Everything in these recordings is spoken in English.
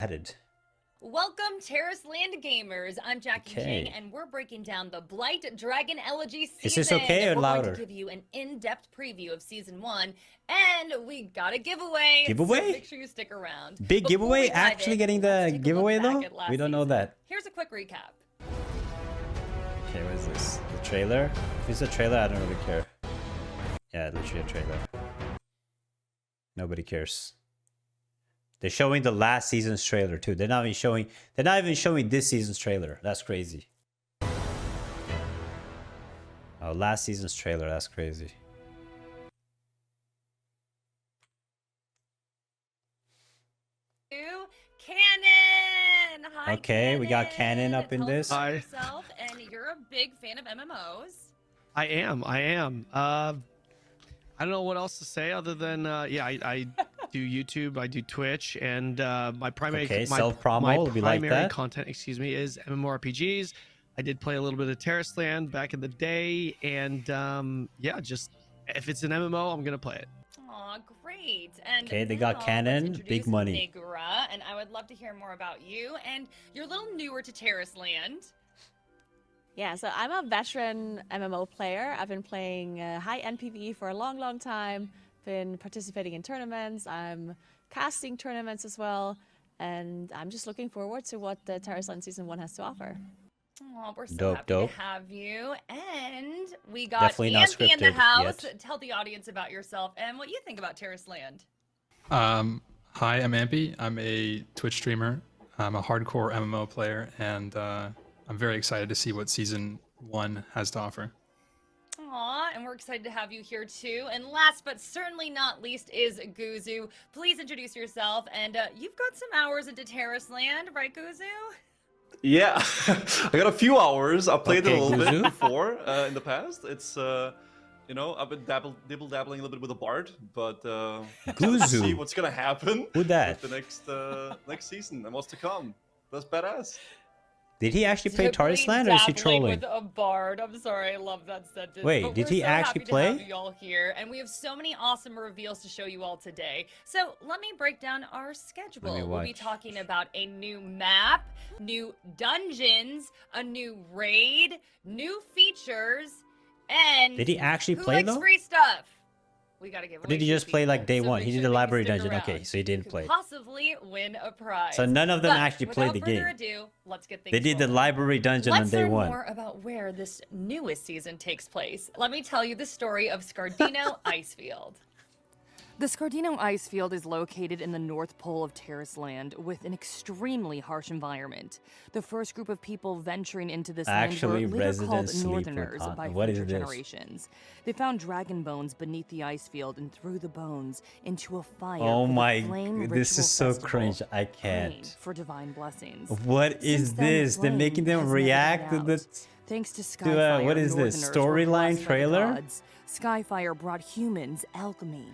Added. Welcome, Tarisland gamers. I'm Jackie Jing, and we're breaking down the Blight Dragon Elegy season. Is this okay or we're louder? Going to give you an in-depth preview of season 1, and we got a giveaway. Giveaway? So make sure you stick around. Big Before giveaway? we dive Actually in, getting let's the take a giveaway look back though? at last We don't know season. that. Here's a quick recap. Okay, what is this? The trailer? If it's a trailer, I don't really care. Yeah, literally a trailer. Nobody cares. They're showing the last season's trailer too. They're not even showing this season's trailer. That's crazy. Oh, last season's trailer, that's crazy. Cannon! Hi, Okay, we got Cannon up in Tell this. us about Hi. yourself, and you're a big fan of MMOs. I am. I don't know what else to say other than yeah, I do YouTube, I do Twitch, and my primary self-promo, we like that. content, excuse me, is MMORPGs. I did play a little bit of Tarisland back in the day, and yeah, just if it's an MMO, I'm gonna play it. Aw, great. And Okay, they got now Cannon, let's big introduce money. Negra, and I would love to hear more about you. And you're a little newer to Tarisland. Yeah, so I'm a veteran MMO player. I've been playing high-end PvE for a long, long time. Been participating in tournaments. I'm casting tournaments as well. And I'm just looking forward to what the Tarisland Season 1 has to offer. Oh, we're so happy dope. to have you. And we got Definitely not Anthony in the scripted house. yet. Tell the audience about yourself and what you think about Tarisland. Hi, I'm Ampy. I'm a Twitch streamer. I'm a hardcore MMO player, and I'm very excited to see what Season 1 has to offer. Aw, and we're excited to have you here too. And last but certainly not least is Guzu. Please introduce yourself. And you've got some hours into Tarisland, right, Guzu? Yeah, I got a few hours. I played it a little Guzu? bit before in the past. It's you know, I've been dabbling a little bit with a bard, but Guzu? see what's gonna happen Who that? with the next season and what's to come. That's badass. Did he actually play Dibbly Tarisland or is he dabbling trolling? With a bard. I'm sorry, I love that sentence. Wait, But did we're he so actually happy to have play? you all here, and we have so many awesome reveals to show you all today. So let me break down our schedule. We'll be watch. talking about a new map, new dungeons, a new raid, new features, and Did he actually who play likes though? free stuff? We gotta give Or did he away just free play like people, day so one? make He did sure the that you library stick dungeon. Okay, around. so he didn't Could play. possibly win a prize. So none of them But actually played the without further game. ado, let's get things They did the rolling. library dungeon Let's on day learn one. more about where this newest season takes place. Let me tell you the story of Scardino Icefield. The Scardino Icefield is located in the North Pole of Tarisland with an extremely harsh environment. The first group of people venturing into this Actually, land were later resident called sleeper Northerners content. by What is future this? generations. They found dragon bones beneath the icefield and threw the bones into a fire. Oh for the my, flame this ritual is so festival, cringe. I praying can't. for divine blessings. What is Since then, this? They're flame making them has never react to died the. out. Thanks to Skyfire, what is this, Northerners were storyline blessed by the trailer? gods. Skyfire brought humans alchemy.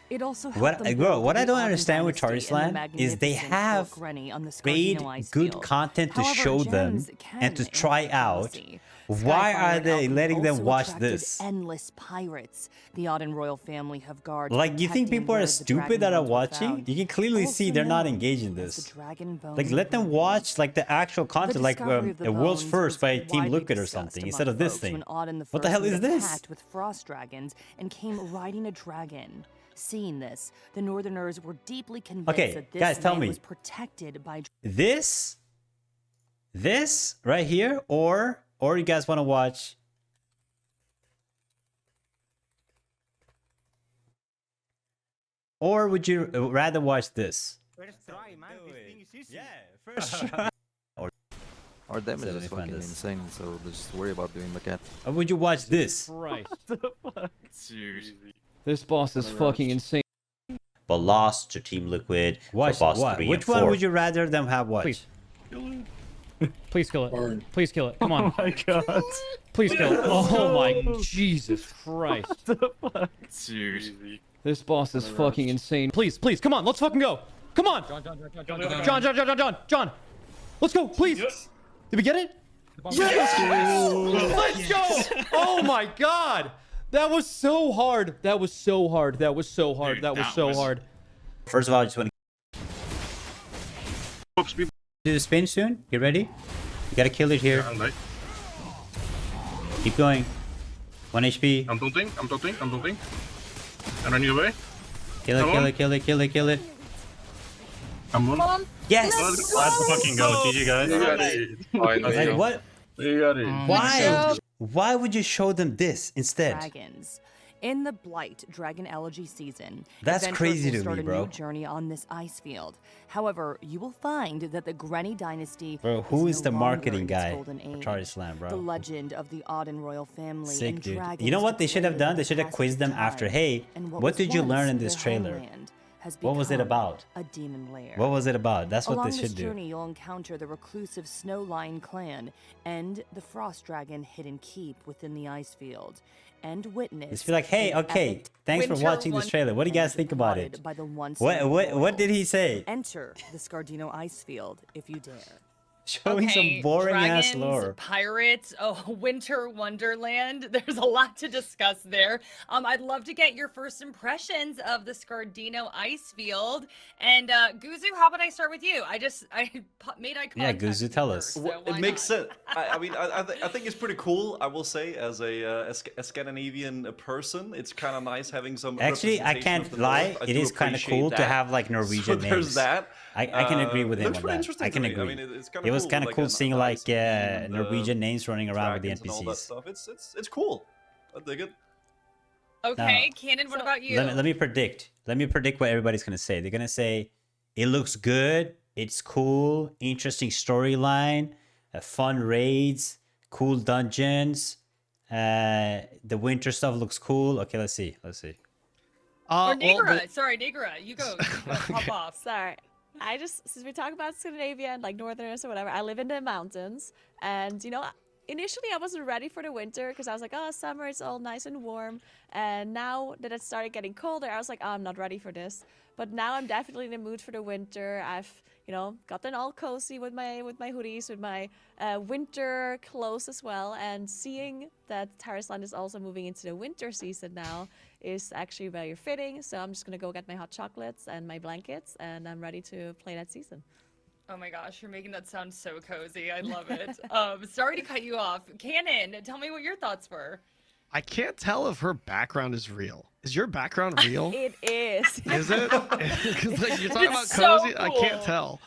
It also helped What- them bro, build what I the don't Ogden understand with dynasty and the Tarisland is they magnificent have Fort Grenny on the Made Scardino Icefield. good content to However, show them gems and to can try impact out. policy. Why Skyfire are and they alchemy letting them also watch attracted this? Endless pirates. The Auden royal family have guards. Like, you think protecting people are where the stupid dragon that are bones were watching? found. You can clearly Also see they're not known engaged in as the this. dragon bone Like, let them grenade. watch like the actual content, like discovery of the a World's bones First was by Team widely Look It or discussed something among instead of this folks thing. when Auden the What the First hell made is a this? pact with frost dragons and came riding a dragon. Seeing this, the Northerners were deeply convinced Okay, that this guys, tell land me. was protected by This right here, or you guys want to watch? Or would you rather watch this? First try, man. This thing is easy. Yeah, first try. Our damage Let me is find fucking this. insane, so just worry about doing the cat. Or would you watch this? Christ. Seriously. This boss is fucking insane. But lost to Team Liquid. Watch boss what? 3 Which and one 4. would you rather them have watched? Please. Please kill it. Please kill it. Come on. Oh my god. Please kill it. Oh my Jesus Christ. Seriously. This boss is fucking insane. Please, please, come on. Let's fucking go. Come on. John. Let's go, please. Did we get it? Yes! Let's go! Oh my god! That was so hard. That was so hard. That was so hard. Dude, That was that so was- hard. First of all, I just want to speed. Do the spin soon. You ready? You gotta kill it here. Keep going. 1 HP. I'm tilting. I'm running away. Kill it, kill it, kill it, kill it, kill it. I'm one. Yes! Let's fucking go. GG, guys. You got it. Like, what? You got it. Why? Why would you show them this instead? Dragons. In the Blight Dragon Elegy season, That's adventurers crazy will to start me, a bro. new journey on this ice field. However, you will find that the Granny dynasty Bro, who is no the longer marketing in its guy golden for age. Tarisland, The bro? legend of the Auden royal family Sick, and dude. dragons You know what they should have declared done? in They the should have passage quizzed them of after, time, hey, and what was did you learn in once this their trailer? homeland has What was it become about? A demon lair. What was it about? That's what Along they this should do. journey, you'll encounter the reclusive Snow Lion clan and the Frost Dragon hidden keep within the ice field, and witness. Just be like, hey, an okay, epic thanks for winter watching this trailer. What do you guys think about plotted it? by the once What did he say? Enter the Scardino Icefield if you dare. Showing some boring ass dragons, lore. Pirates, winter wonderland. There's a lot to discuss there. I'd love to get your first impressions of the Scardino Icefield. And Guzu, how about I start with you? I made eye contact. Yeah, Guzu, with tell you us. first, so It why makes not? sense. I mean, I think it's pretty cool. I will say, as a Scandinavian person, it's kind of nice having some. Actually, I representation can't of the lie. North. I It do is kind of appreciate cool to that. have like Norwegian So names. there's that. I can agree with him looks on pretty that. interesting I can to me. agree. I mean, it's kind of It was cool, kind of like cool a seeing nice like theme and, Norwegian names running around with the dragons and all that NPCs. stuff. It's cool. I dig it. Okay, Now, Cannon, what about you? Let me predict. Let me predict what everybody's gonna say. They're gonna say, "It looks good. It's cool. Interesting storyline. Fun raids. Cool dungeons. The winter stuff looks cool." Okay, let's see. Let's see. Or Well, Negra. Sorry, Negra. You go. Pop off. Sorry. Since we talk about Scandinavia and like Northerners or whatever, I live in the mountains. And, initially I wasn't ready for the winter because I was like, oh, summer, it's all nice and warm. And now that it started getting colder, I was like, oh, I'm not ready for this. But now I'm definitely in the mood for the winter. I've, gotten all cozy with my hoodies, with my winter clothes as well. And seeing that Tarisland is also moving into the winter season now is actually very fitting. So I'm just going to go get my hot chocolates and my blankets, and I'm ready to play that season. Oh my gosh, you're making that sound so cozy. I love it. Sorry to cut you off. Cannon, tell me what your thoughts were. I can't tell if her background is real. Is your background real? It is. Is it? Because like, you're talking about It's so cozy. I can't cool. tell.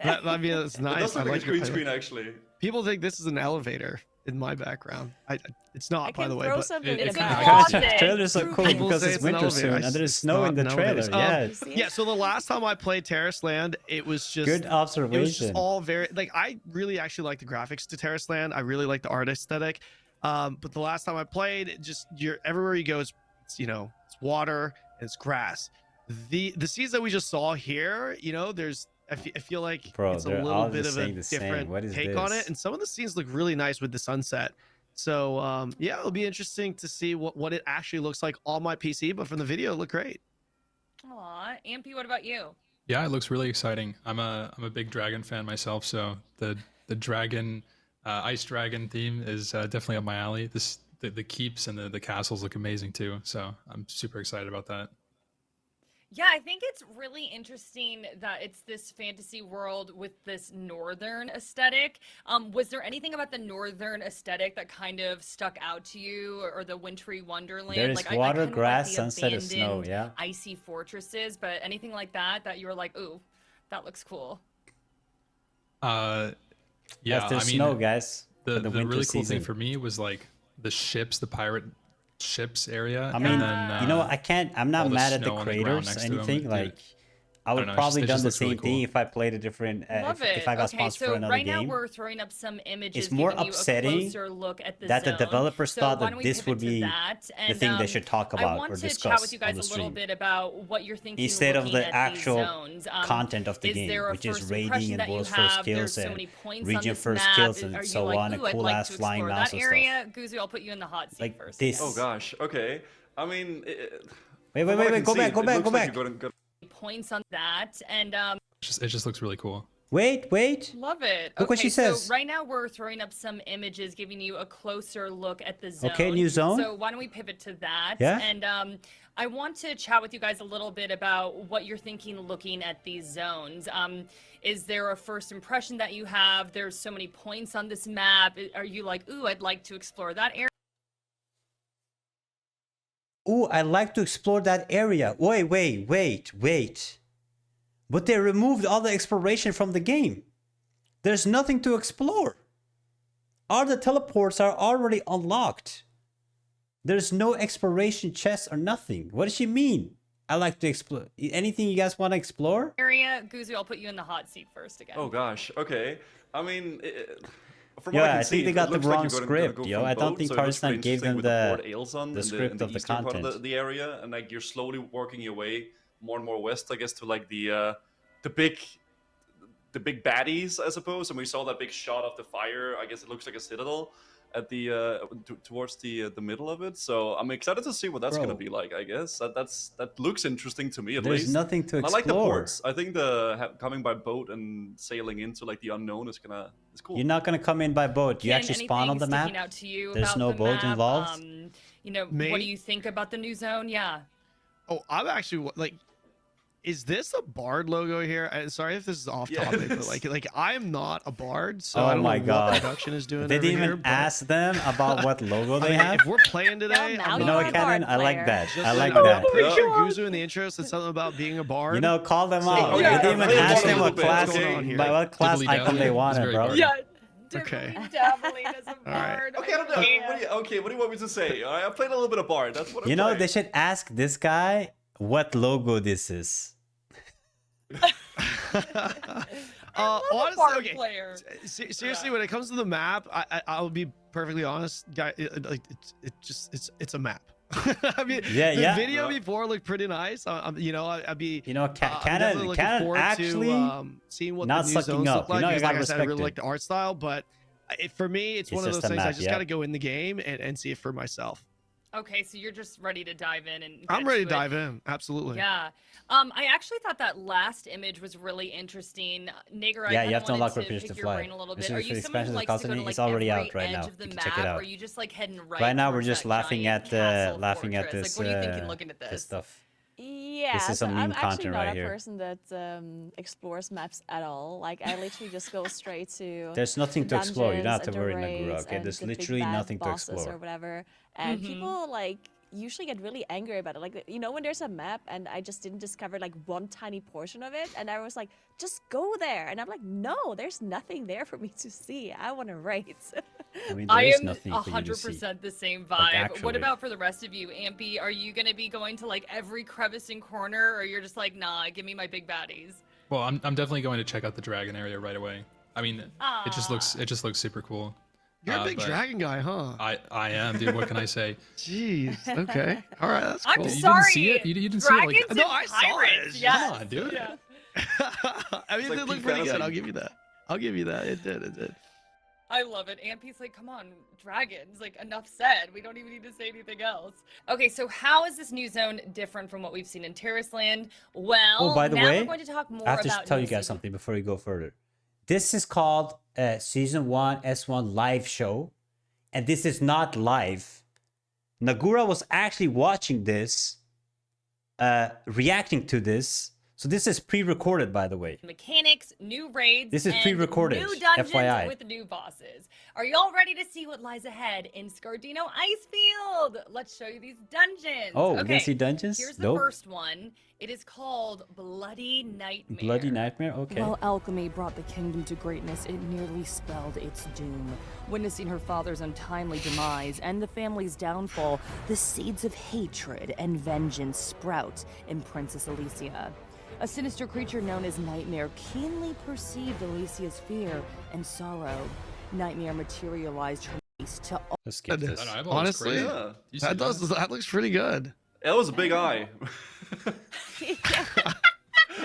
I mean, it's It nice. does I look like like a green your- screen, actually. People think this is an elevator in my background. It's not, I by can the way. throw but something in it's the not. background. closet. Trailers are cool People because say it's it's an winter elevator. soon, I and s- there's it's snow in not the an trailer. elevator. Yeah, You see? Yeah, so the last time I played Tarisland, it was just good It was just observation. all very like I really actually like the graphics to Tarisland. I really like the art aesthetic. But the last time I played, it just you're everywhere you go, it's it's water and it's grass. The scenes that we just saw here, there's I feel like Bro, it's a they're little all bit just of a saying the same. different What is take on this? it, and some of the scenes look really nice with the sunset. So yeah, it'll be interesting to see what it actually looks like on my PC. But from the video, it looked great. Aw, Ampy, what about you? Yeah, it looks really exciting. I'm a big dragon fan myself, so the dragon, ice dragon theme is definitely up my alley. The keeps and the castles look amazing too, so I'm super excited about that. Yeah, I think it's really interesting that it's this fantasy world with this northern aesthetic. Was there anything about the northern aesthetic that kind of stuck out to you, or the wintry wonderland? There is like, I water, kind of grass, the sunset, and snow. abandoned Yeah. icy fortresses, but anything like that you were like, ooh, that looks cool. Yeah, Yes, there's I mean, snow, guys. the for the winter really cool season. thing for me was like the ships, the pirate ships area. I mean, and then, you know, I'm all not the mad at the snow on the ground creators next or to 'em. anything. Dude, Like, I would know, probably it done just the looks really same thing cool. if I played a different, Love if I got okay, sponsored so for another right game. now we're throwing up some images. It's more giving you upsetting a closer look at the that the zone. developers So thought why that don't we this pivot would to be that? the And, thing they should talk I about want or to discuss chat with you on guys the a little stream. bit about what you're thinking Instead of looking the at these actual zones. content of the Is game, there a which is first raiding impression and that you world's have? first There's kills so and many points on region this first map. kills Are and you so like, on, ooh, and I'd cool like ass to flying explore mouse that and area? stuff. Guzu, I'll put you in the hot seat Like first. this. Oh gosh. Okay. I mean, Wait, from what I wait, can go see, back, it go back, looks go like back. you're gonna- Points on that, and it just looks really cool. Wait. love it. Look what Okay, she says. So right now we're throwing up some images, giving you a closer look at the zone. Okay, new zone. So why don't we pivot to that? Yeah. And I want to chat with you guys a little bit about what you're thinking looking at these zones. Is there a first impression that you have? There's so many points on this map. Are you like, ooh, I'd like to explore that area? Ooh, I'd like to explore that area. Wait. But they removed all the exploration from the game. There's nothing to explore. All the teleports are already unlocked. There's no exploration chests or nothing. What does she mean? I like to explore. Anything you guys want to explore? Area, Guzu, I'll put you in the hot seat first again. Oh gosh. Okay. I mean, from what I Yeah, can I see, think they it got the looks like wrong you're gonna script, go yo. from I don't boat, think so it looks pretty Tarisland gave interesting them with the Port Ailson in script the of the eastern part content. of the area, and like you're slowly working your way more and more west, I guess, to like the big baddies, I suppose. And we saw that big shot of the fire. I guess it looks like a citadel at the towards the middle of it. So I'm excited to see what that's Bro. gonna be like. I guess that looks interesting to me at There's least. nothing to And I like the explore. ports. I think coming by boat and sailing into like the unknown is cool. You're not gonna come in by boat. You Ken, actually spawn on the anything map. sticking out to you There's about no the boat map? involved. You know, Me? what do you think about the new zone? Yeah. Oh, I'm actually like, is this a bard logo here? Sorry if this is off Yeah, topic, it but is. like I'm not a bard, so Oh I don't my know God. what production is doing. They over didn't here, even but, ask them about what logo I they mean, have. if we're playing today, now I'm You you're know a what, not- Cannon? bard I like player. that. Just I so like you know, that. I'm pretty Yeah. sure Guzu in the intro said something about being a bard. You know, call them So- out. Yeah, They didn't even play ask along them a what little bit, class, okay? by what class Dibbly icon dabbly. they It's wanted, very bro. bard. Yeah. Okay. Dabbling as a right. bard. Okay, I don't know. What do you want me to say? I played a little bit of bard. That's what You know, playing. they should ask this guy what logo this is. Honestly, Bard okay. player. Seriously, when it comes to the map, I'll be perfectly honest, guy. It's a map. I mean, Yeah, the yeah. video before looked pretty nice. You know, I'd be. You know, I'm definitely looking forward actually to seeing what not the new sucking zones up. look like. You know, you Because, gotta like I said, I respect really it. like the art style, but for me, it's one of just those a things. I map, just yeah. got to go in the game and see it for myself. Okay, so you're just ready to dive in and I'm get ready to it. dive in. Absolutely. Yeah. I actually thought that last image was really interesting. Nager, I Yeah, you kinda have to unlock wanted Refuge pick to your fly. brain a little This bit. Are is you for someone who expansion likes to go to constantly. like It's already every out right edge now. of the You can map, check it out. or are you just like heading right? Right now, we're towards just that laughing giant at castle laughing at fortress? this. Like, what are you thinking looking at This stuff. Yeah, This is so some I'm meme actually content not right a here. person that explores maps at all. Like I literally just go straight to. There's nothing to explore. You don't have to dungeons worry, and the Nagura. raids Okay, and there's the big literally bad nothing to bosses explore. or whatever. And people like usually get really angry about it. Like, you know, when there's a map and I just didn't discover like one tiny portion of it, and I was like, just go there. And I'm like, no, there's nothing there for me to see. I want to raid. I mean, I there is am nothing for you to see. 100% the same Like, vibe. actually. What about for the rest of you? Ampy, are you going to be going to like every crevice and corner, or you're just like, nah, give me my big baddies? Well, I'm definitely going to check out the dragon area right away. I mean, it just looks super cool. You're a big but dragon guy, huh? I am, dude. What can I say? Jeez. Okay. All right. That's I'm cool. You sorry. didn't see it? You didn't see it? Dragons Like, No, and I saw pirates. it. Yes. Come on, dude. Yeah. I mean, like it looked peak pretty good. fantasy. I'll give you that. I'll give you that. It did. It did. I love it. Ampy's like, come on, dragons. Like, enough said. We don't even need to say anything else. Okay, so how is this new zone different from what we've seen in Tarisland? Well, Oh, by the now way, we're going to talk more I have to about tell new you guys season- something before you go further. This is called Season 1 S1 live show. And this is not live. Nagura was actually watching this, reacting to this. So this is pre-recorded, by the way. Mechanics, new raids, This is and pre-recorded, new dungeons FYI. with new bosses. Are y'all ready to see what lies ahead in Scardino Icefield? Let's show you these dungeons. Oh, okay, we can see dungeons? Here's the Dope. first one. It is called Bloody Nightmare. Bloody Nightmare? Okay. Oh, While alchemy brought the kingdom to greatness, it nearly spelled its doom. Witnessing her father's untimely demise and the family's downfall, the seeds of hatred and vengeance sprout in Princess Alicia. A sinister creature known as Nightmare keenly perceived Alicia's fear and sorrow. Nightmare materialized her race to Let's skip That this. is- That eyeball is honestly, crazy. Yeah. You see that does. That looks pretty good. That was a big eye.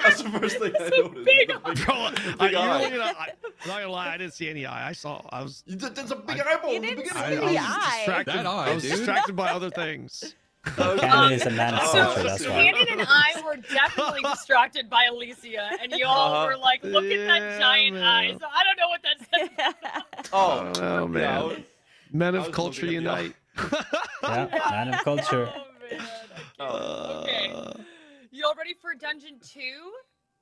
That's the first thing I noticed. big The Bro, big I'm eye. not gonna lie. I didn't see any eye. I was There's a big eyeball You in the didn't beginning. see I was the eye. distracted. That eye, I was dude. distracted by other things. Cannon is a man of Oh, culture, So that's why. Cannon and I were definitely distracted by Alicia, and y'all were like, look at that Yeah, giant man. eye. So I don't know what that says. Oh, Oh man, yeah, men I of was culture looking at the eye. unite. Yeah, man of culture. Oh, man. Okay. You all ready for Dungeon 2?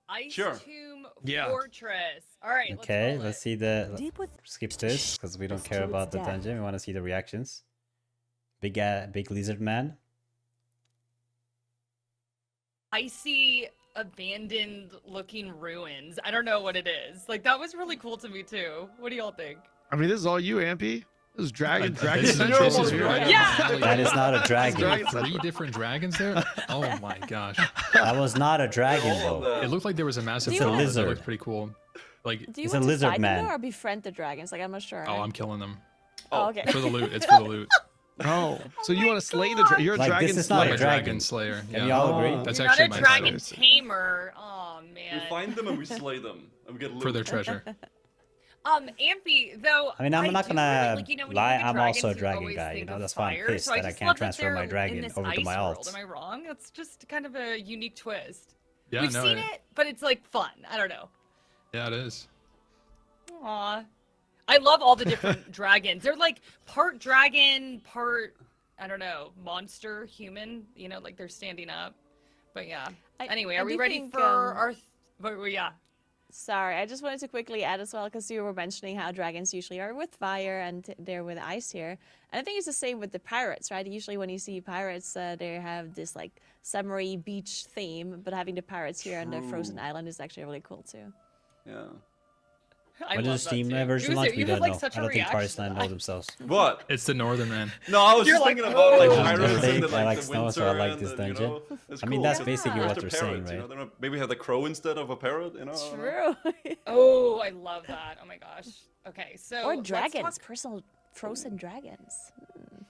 Ice Sure. Tomb Yeah. Fortress. All right, Okay, let's let's see the. Deep with Skip this because we don't to care its about the depth. dungeon. We want to see the reactions. Big lizard man. I see abandoned looking ruins. I don't know what it is. Like that was really cool to me too. What do y'all think? I mean, this is all you, Ampy. This is Dragon This is Central this is over here. right up Yeah. my alley. That is not a dragon. Dragon- 3 different dragons there? Oh my gosh. That was not a dragon All of though. that. It looked like there was a massive It's a tower. That lizard. looked pretty cool. Like, Do you It's a want to lizard fight man. them though, or befriend the dragons? Like I'm not sure. oh, I'm killing them. Oh, okay. For the loot. It's for the loot. Oh, so you my want to slay the God. You're a Like, dragon this is not I'm a a slayer. dragon. dragon slayer. Can Yeah. you all agree? Oh. That's You're actually not my a dragon title. tamer. Oh We man. find them and we slay them, and we get loot. For their treasure. Ampy, though. I mean, I'm not do gonna really, like, you know, when you lie. think of I'm also a dragons, you dragon always guy. You think know, of that's why I'm fire, pissed so I that I just can't love transfer they're my in dragon this over to ice my world. alt. Am I wrong? That's just kind of a unique twist. Yeah, We've no. seen it, but it's like fun. I don't know. Yeah, it is. Aw. I love all the different dragons. They're like part dragon, part, I don't know, monster, human. You know, like they're standing up. But yeah. Anyway, I are we do ready think, for our... But yeah. Sorry, I just wanted to quickly add as well, because you were mentioning how dragons usually are with fire and they're with ice here. And I think it's the same with the pirates, right? Usually when you see pirates, they have this like summery beach theme, but having the pirates here on the frozen True. island is actually really cool too. Yeah. I When love does that Steam too. version Uzu, launch? We you have, don't like, know. such I a don't think reaction to Tarisland that. know themselves. What? It's the northern man. No, I was You're just like, thinking about like "Oh." pirates and the, I like the snow, winter so I like and this the, dungeon. You know, it's I mean, cool. that's basically Just what the they're saying, parrots, you know, right? they don't- maybe have the crow instead of a parrot. You know. I don't know. True. Oh, I love that. Oh my gosh. Okay, so Or let's dragons, talk- personal frozen dragons.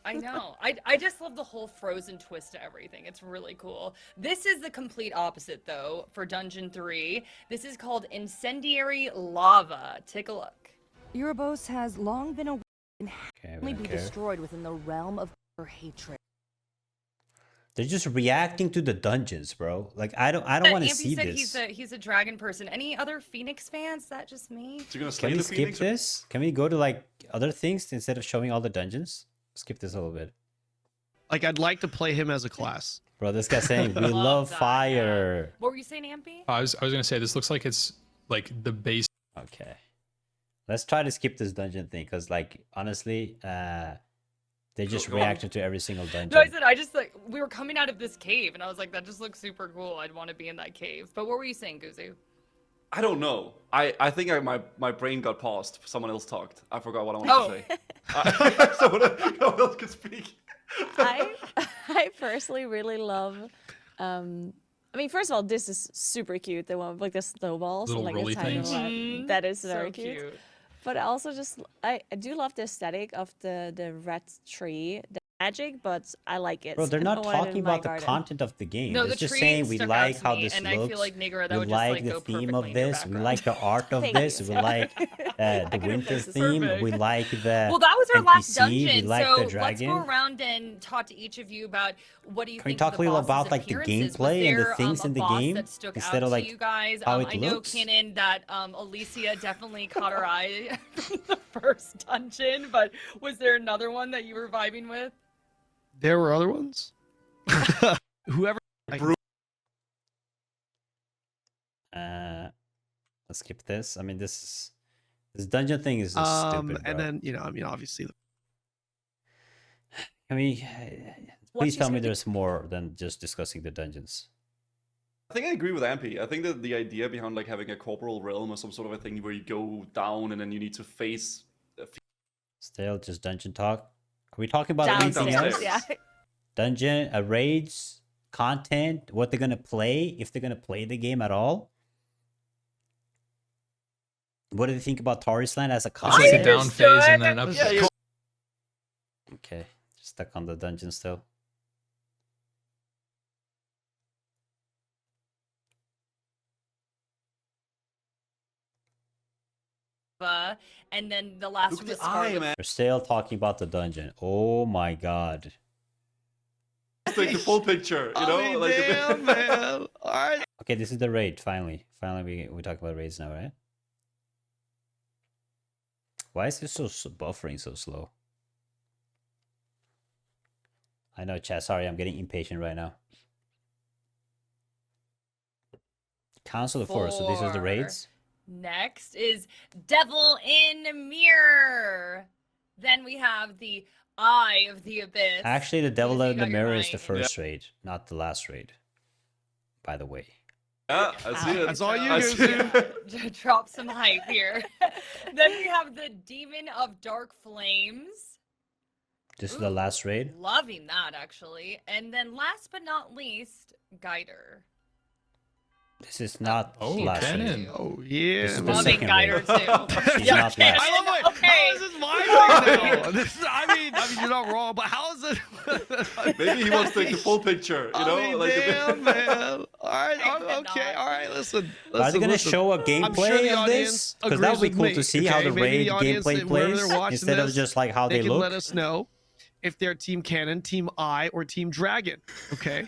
I know. I just love the whole frozen twist to everything. It's really cool. This is the complete opposite though for Dungeon 3. This is called Incendiary Lava. Take a look. Erebos has long been a and Okay, we only don't be care. destroyed within the realm of her hatred. They're just reacting to the dungeons, bro. Like I don't want to Ampy see said this. he's a dragon person. Any other Phoenix fans? Is that just me? So you're gonna slay Can we the skip phoenix? this? Can we go to like other things instead of showing all the dungeons? Skip this a little bit. Like, I'd like to play him as a class. Bro, this guy's saying we Love love that, fire. What were you saying, Ampy? I was gonna say this looks like it's like the base. Okay. Let's try to skip this dungeon thing because like honestly, they just Go on. reacted to every single dungeon. No, I said I just like we were coming out of this cave and I was like, that just looks super cool. I'd want to be in that cave. But what were you saying, Guzu? I don't know. I think my brain got paused. Someone else talked. I forgot what I wanted Oh. to say. Someone else could speak. I personally really love. I mean, first of all, this is super cute. The one with like the snowballs, Little and, like rolly the tiny things. one. Mhm. That is So very cute. But I also just I do love the aesthetic of the red tree, the magic, but I like it. Bro, they're I not want it in talking my about the garden. content of the game. No, It's the just tree saying we stuck out like to how me, this and looks. I feel like Negro, that We would just like like the go theme perfectly of in your this. We background. like the art of Thank this. you. We like the couldn't winter place this theme. perfect. We like the Well, that was our last NPC. We dungeon. like So the let's dragon. go around and talk to each of you about what do you Can we think talk of a the little boss's about like the appearances? gameplay Was and the there, things a in the boss game that stuck instead out of to like you guys? how it I know, looks? Kinnan, that Alicia definitely caught her eye from the first dungeon, but was there another one that you were vibing with? There were other ones. Whoever. Let's skip this. I mean, this dungeon thing is just stupid. And bro. then I mean, obviously, I mean, What please you tell me said? there's more than just discussing the dungeons. I think I agree with Ampy. I think that the idea behind like having a corporal realm or some sort of a thing where you go down and then you need to face. Still, just dungeon talk. Are we talking about anything Downstairs, else? yeah. Dungeon, raids, content, what they're gonna play, if they're gonna play the game at all. What do they think about Tarisland as a It's concept? like a down phase and then an up. Yeah, yeah. Okay, just stuck on the dungeon still. And then the last Look one at was the eye, Scarlet. man. We're still talking about the dungeon. Oh my god. It's like the full picture, you know? I mean, like damn, man. All right. Okay, this is the raid. Finally, we talk about raids now, right? Why is this buffering so slow? I know, chat. Sorry, I'm getting impatient right now. Council of Four. So these are the raids. Next is Devil in Mirror. Then we have the Eye of the Abyss. Actually, the Devil Lucy, in the got your Mirror is mic. the first raid, not the last raid. By the way. Yeah, I see it. That's all you I do. see it. Drop some hype here. Then we have the Demon of Dark Flames. This is the last raid. Loving that, actually. And then last but not least, Guider. This is not Oh, last Canon. raid. Oh This yeah. is the Loving second Guider, raid. too. She's not Canon, last. I love it. okay. How is this my thing now? I mean, you're not wrong, but how is it? Maybe he wants to take the full picture, you know? I mean, like damn, man. All right, okay, cannot. all right. Listen. Are they gonna show a gameplay of this? Because that would be cool to see how the raid gameplay plays instead of just like how They they can look. let us know if they're Team Cannon, Team I, or Team Dragon. Okay.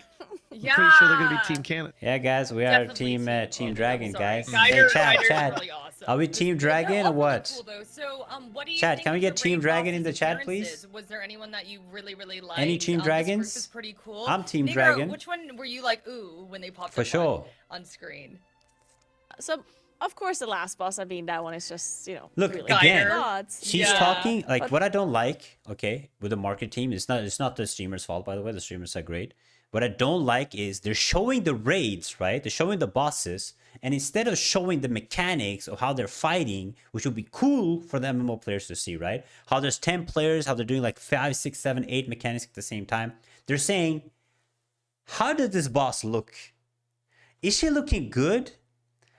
Yeah. Pretty sure they're gonna be Team Cannon. Yeah, guys, we are Definitely team Dragon, Sorry. guys. Guider, Hey, Guider's chat. really awesome. Are we Team Dragon They're or all really what? cool, though. So, what do you Chat, think can we of get the Team raid Dragon in the bosses' chat, appearances? please? Was there anyone that you really liked? Any Team This Dragons? group is pretty cool. I'm Team Negro, Dragon. Which one were you like, ooh, when they popped For up sure. on screen? So, of course, the last boss, I mean, that one is just, Look, really again, gods. she's Yeah. talking like what I don't like, okay, with the market team. It's not the streamers' fault, by the way. The streamers are great. What I don't like is they're showing the raids, right? They're showing the bosses, and instead of showing the mechanics of how they're fighting, which would be cool for the MMO players to see, right? How there's 10 players, how they're doing like 5, 6, 7, 8 mechanics at the same time. They're saying, how does this boss look? Is she looking good?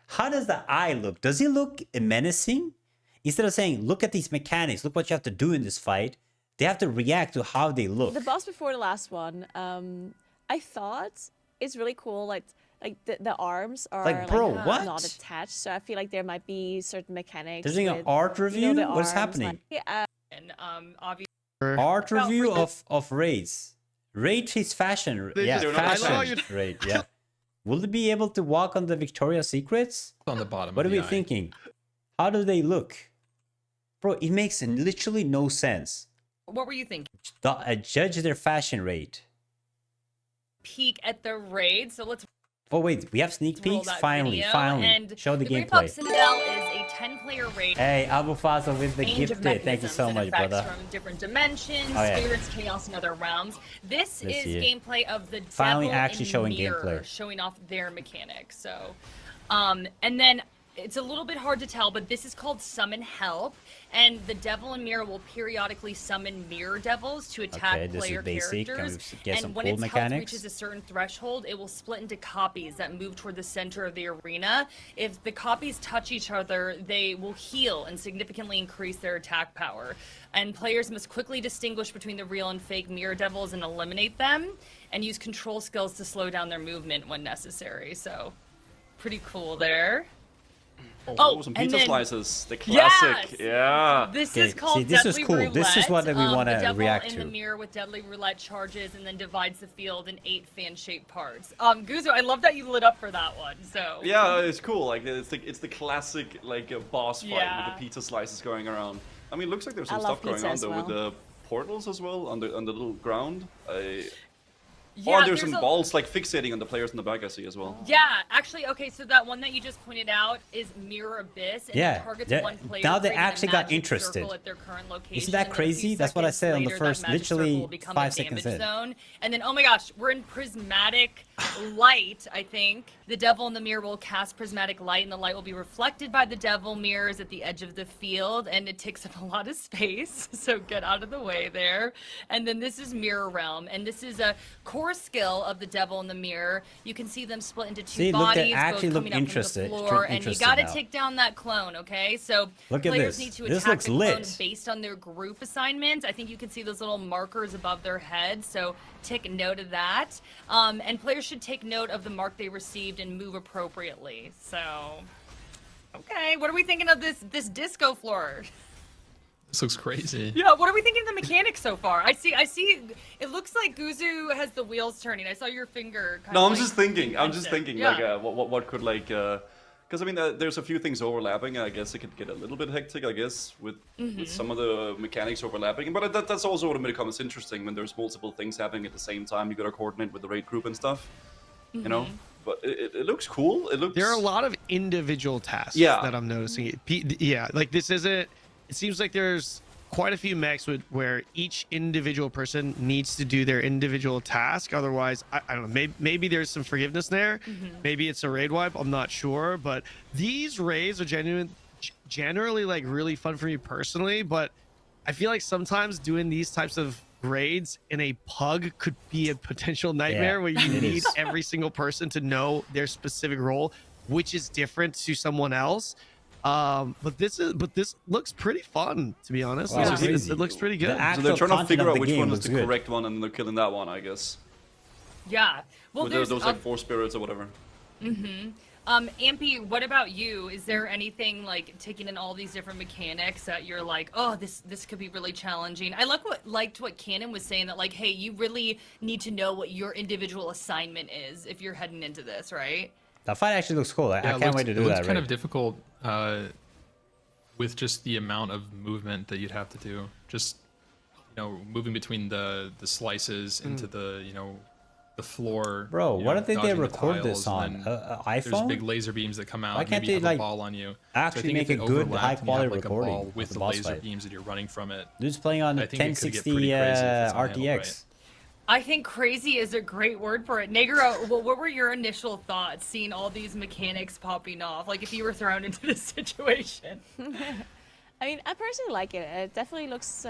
How does the eye look? Does he look menacing? Instead of saying, look at these mechanics, look what you have to do in this fight, they have to react to how they look. The boss before the last one, I thought it's really cool. Like the arms are Like, bro, what? not attached, so I feel like there might be certain mechanics. They're doing an with, art review? the What is arms, happening? like, And obviously, Art About review freaking- of raids. Raid is fashion. They Yeah, just- I fashion know you- raid. Yeah. Will they be able to walk on the Victoria's Secrets? On the bottom. What are of we the eye. thinking? How do they look? Bro, it makes literally no sense. what were you thinking? Judge their fashion rate. Peek at the raid. So let's Oh wait, we have sneak roll peeks? that Finally, video. finally. And Show the Great Pop gameplay. Citadel is a 10-player raid. Hey, Abu Faso with the Range of gifted. Thank you so mechanisms much, and effects brother. from different dimensions, Oh, yeah. spirits, chaos, and other realms. This Let's is see it. gameplay of the Finally Devil actually in showing Mirror, gameplay. showing off their mechanics. So, and then it's a little bit hard to tell, but this is called Summon Help, and the Devil in Mirror will periodically summon mirror devils to attack Okay, this is player basic. Can characters. we get some And when cool its health mechanics? reaches a certain threshold, it will split into copies that move toward the center of the arena. If the copies touch each other, they will heal and significantly increase their attack power. And players must quickly distinguish between the real and fake mirror devils and eliminate them, and use control skills to slow down their movement when necessary. So, pretty cool there. Oh, some and pizza then- slices. The classic. Yes! Yeah. This Okay, is called see, this is Deadly cool. Roulette. This is what we wanna the devil react in to. the mirror with Deadly Roulette charges and then divides the field in 8 fan-shaped parts. Guzo, I love that you lit up for that one. So Yeah, it's cool. Like it's the classic like boss fight Yeah. with the pizza slices going around. I mean, it looks like there's I some love stuff going pizza on as though with well. the portals as well on the little ground. yeah, Or there's some a- balls like fixating on the players in the back. I see as well. Yeah, actually, okay, so that one that you just pointed out is Mirror Abyss, and Yeah, it targets they're- one player. now they creating a actually got magic interested. circle at their current location, Isn't that and then a few crazy? That's what I seconds said on the later, first, that magic circle literally will become 5 a seconds damage in. zone. And then, oh my gosh, we're in prismatic light, I think. The devil in the mirror will cast prismatic light, and the light will be reflected by the devil mirrors at the edge of the field, and it takes up a lot of space, so get out of the way there. And then this is Mirror Realm, and this is a core skill of the devil in the mirror. You can see them split into 2 See, look, they bodies, actually both look coming up interested- from the floor, and you interested gotta now. take down that clone, okay? So Look at players this. need to This attack looks the clone lit. based on their group assignments. I think you can see those little markers above their heads, so take note of that. And players should take note of the mark they received and move appropriately. So, okay, what are we thinking of this disco floor? This looks crazy. Yeah, what are we thinking of the mechanics so far? I see. It looks like Guzu has the wheels turning. I saw your finger. No, I'm like, just thinking. I'm just tense it. thinking Yeah. like what could like because I mean there's a few things overlapping. I guess it could get a little bit hectic. I guess with some of the mechanics overlapping. But that's also what becomes interesting when there's multiple things happening at the same time. You got to coordinate with the raid group and stuff. you know. But it looks cool. It looks. There are a lot of individual tasks that I'm noticing. Yeah, like this isn't. It seems like there's quite a few mechs where each individual person needs to do their individual task. Otherwise, I don't know. Maybe there's some forgiveness there. Maybe it's a raid wipe. I'm not sure. But these raids are generally like really fun for me personally. But I feel like sometimes doing these types of raids in a pug could be a potential nightmare where you need every single person to know their specific role, which is different to someone else. But this looks pretty fun, to be honest. Wow, It looks pretty good. So they're trying to figure out which one is the correct one, and they're killing that one, I guess. Yeah. Well, With there's those like 4 spirits or whatever. Ampy, what about you? Is there anything like taking in all these different mechanics that you're like, oh, this could be really challenging? I liked what Cannon was saying, that like, hey, you really need to know what your individual assignment is if you're heading into this, right? That fight actually looks cool. I can't wait to do that. It looks kind of difficult with just the amount of movement that you'd have to do. Just moving between the slices into the the floor. Bro, why don't they record tiles, this on iPhone? There's big laser beams that come out. Why can't maybe you they have a ball on you. actually make a good high quality recording ball with the laser beams that you're running from it? Dude's playing on 1060 RTX. I think crazy is a great word for it. Negro, well, what were your initial thoughts seeing all these mechanics popping off? Like if you were thrown into this situation. I mean, I personally like it. It definitely looks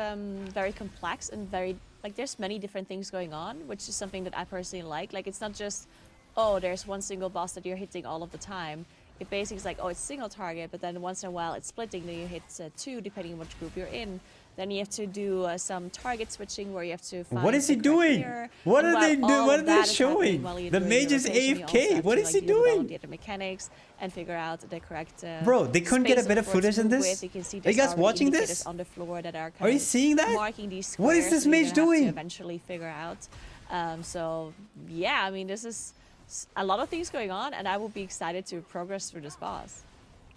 very complex and very, like, there's many different things going on, which is something that I personally like. Like, it's not just, oh, there's one single boss that you're hitting all of the time. It basically is like, oh, it's single target, but then once in a while it's splitting, then you hit 2, depending on which group you're in. Then you have to do some target switching where you have to find What is he doing? What are they doing? What are they showing? The mage is AFK. What is he doing? The mechanics and figure out the correct. Bro, they couldn't get a better footage in this. Are you guys watching this? On the floor that are you seeing that? Marking these what is this mage doing? To eventually figure out. So yeah, I mean, this is a lot of things going on, and I will be excited to progress through this boss.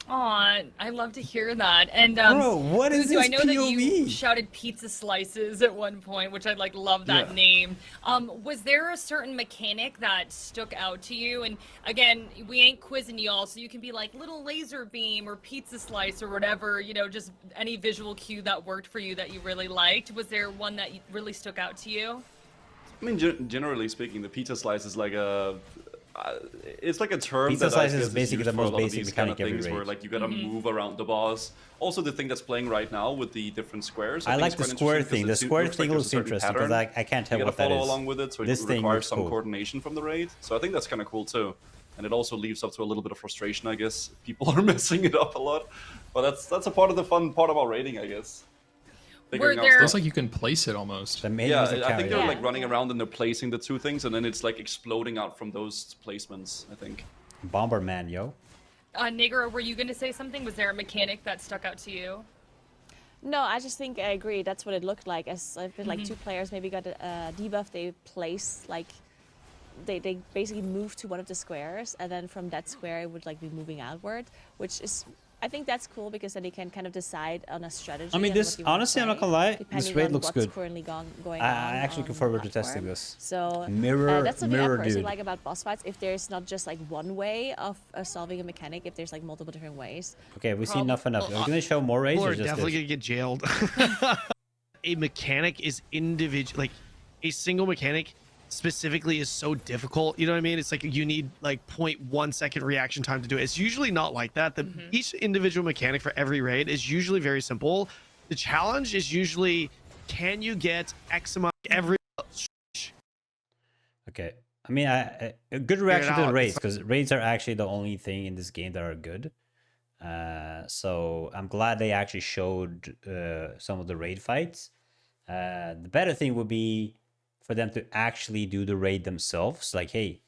Aw, I love to hear that. And bro, what is this I know POV? that you shouted pizza slices at one point, which I love that name. Was there a certain mechanic that stuck out to you? And again, we ain't quizzing y'all, so you can be like little laser beam or pizza slice or whatever, just any visual cue that worked for you that you really liked. Was there one that really stuck out to you? I mean, generally speaking, the pizza slice is like a. It's like a term pizza that slice I guess is basically the most basic mechanic every raid. Where like you gotta move around the boss. Also, the thing that's playing right now with the different squares. I like the square thing. The square thing looks interesting because I can't tell what that is. You gotta follow along with it, so it requires some coordination from the raid. So I think that's kind of cool too. And it also leaves up to a little bit of frustration, I guess. People are messing it up a lot, but that's a part of the fun part about raiding, I guess. It feels like you can place it almost. Yeah, I think they're like running around and they're placing the 2 things, and then it's like exploding out from those placements, I think. Bomberman, yo. Negro, were you going to say something? Was there a mechanic that stuck out to you? No, I just think I agree. That's what it looked like. As if like 2 players maybe got a debuff, they place like they basically move to one of the squares, and then from that square it would like be moving outward, which is. I think that's cool because then you can kind of decide on a strategy. I mean, this honestly, I'm not gonna lie, this raid looks good. Currently going I actually look forward to testing this. So that's something I personally like about boss fights. If there's not just like one way of solving a mechanic, if there's like multiple different ways. Okay, we've seen enough. Are we gonna show more raids? We're definitely gonna get jailed. A mechanic is individual, like a single mechanic. Specifically is so difficult, you know what I mean? It's like you need like 0.1 second reaction time to do it. It's usually not like that. Each individual mechanic for every raid is usually very simple. The challenge is usually, can you get X amount every... Okay, I mean, a good reaction to the raids, because raids are actually the only thing in this game that are good. So I'm glad they actually showed some of the raid fights. The better thing would be for them to actually do the raid themselves. Like, hey,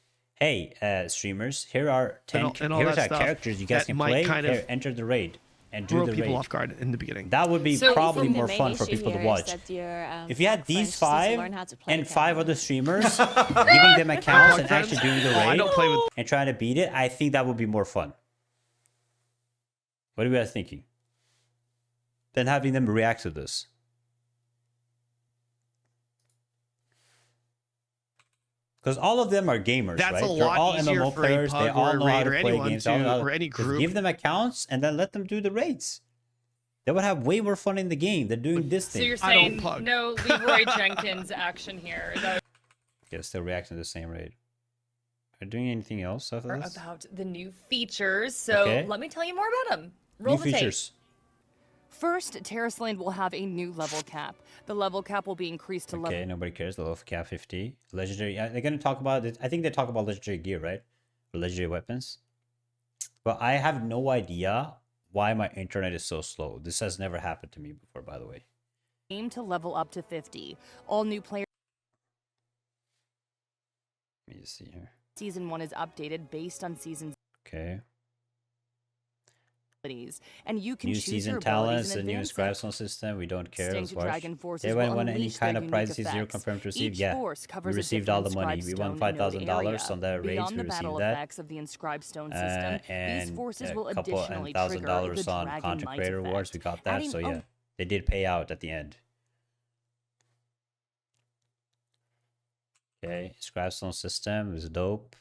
streamers, here are 10 here's our characters you guys can play. Here, enter the raid and do the raid. People off guard in the beginning. That would be probably more fun for people to watch. If you had these 5 and 5 other streamers giving them accounts and actually doing the raid and trying to beat it, I think that would be more fun. What are you guys thinking? Then having them react to this. Because all of them are gamers, That's right? a They're lot all easier MMO for a players. They pug or all a know how raid to or play anyone games. to- They all know how or to- any just group. give them accounts and then let them do the raids. They would have way more fun in the game. They're doing this So thing. you're I don't saying pug. no Leroy Jenkins action here? Is that Yeah, still reacting to the same raid. Are you doing anything else after this? about the new features? So Okay. let me tell you more about them. Roll New the tape. features. First, Tarisland will have a new level cap. The level cap will be increased to Okay, nobody cares. The level cap 50. Legendary. They're gonna talk about it. I think they talk about legendary gear, right? Or legendary weapons. But I have no idea why my internet is so slow. This has never happened to me before, by the way. aim to level up to 50. All new players. Let me just see here. Season 1 is updated based on season's Okay. abilities, and you can New choose season your talents, abilities the in new advance. Scribestone system. We don't care. Distinct Let's watch. dragon forces Everyone will won any unleash kind their of prizes? unique Zero effects. confirmed to receive. Each Yeah. force We covers a received all the different money. We won Scribestone $5,000 node on that raid. Beyond We the battle received that. effects of the inscribed stone system, And these forces a will couple additionally and trigger $1,000 the on dragon content might creator awards. effect, We got that. adding So a yeah, they did pay out at the end. Okay, Scribestone system is dope.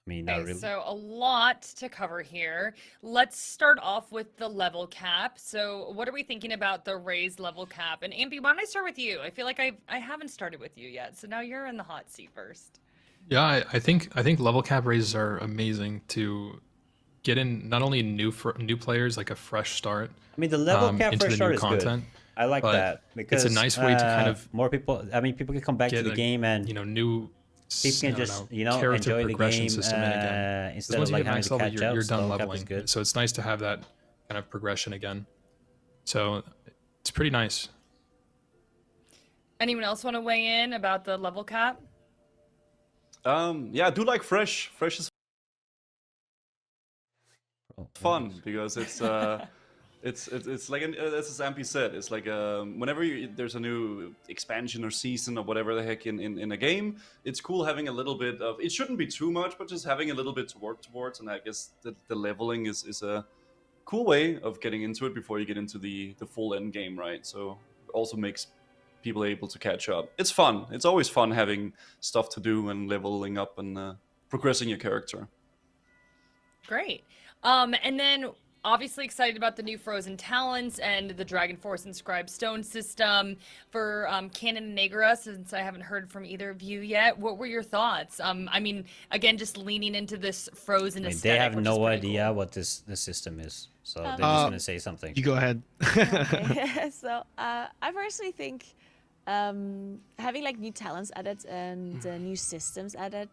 I mean, not Okay, really. so a lot to cover here. Let's start off with the level cap. So what are we thinking about the raised level cap? And Ampy, why don't I start with you? I feel like I haven't started with you yet. So now you're in the hot seat first. Yeah, I think level cap raises are amazing to get in not only new players, like a fresh start. I mean, the level cap into for the start new is content. good. I like but that because it's a nice way to kind of more people. I mean, people can come back to get the a, game and new people can just character enjoy the progression game system in again. 'Cause instead once of you like hit having max to level, catch you're up. done So level cap is leveling. good. So it's nice to have that kind of progression again. So it's pretty nice. Anyone else want to weigh in about the level cap? Yeah, I do like fresh. Fresh is Oh, fun because it's it's like as Zampy said, it's like whenever there's a new expansion or season or whatever the heck in a game, it's cool having a little bit of. It shouldn't be too much, but just having a little bit to work towards. And I guess the leveling is a cool way of getting into it before you get into the full end game, right? So it also makes people able to catch up. It's fun. It's always fun having stuff to do and leveling up and progressing your character. Great. And then obviously excited about the new frozen talents and the Dragon Force inscribed stone system for Canon and Negra, since I haven't heard from either of you yet. What were your thoughts? I mean, again, just leaning into this frozen I mean, aesthetic. they have which is no pretty idea cool. what this system is, so they're just gonna say something. You go ahead. Okay. So I personally think having like new talents added and new systems added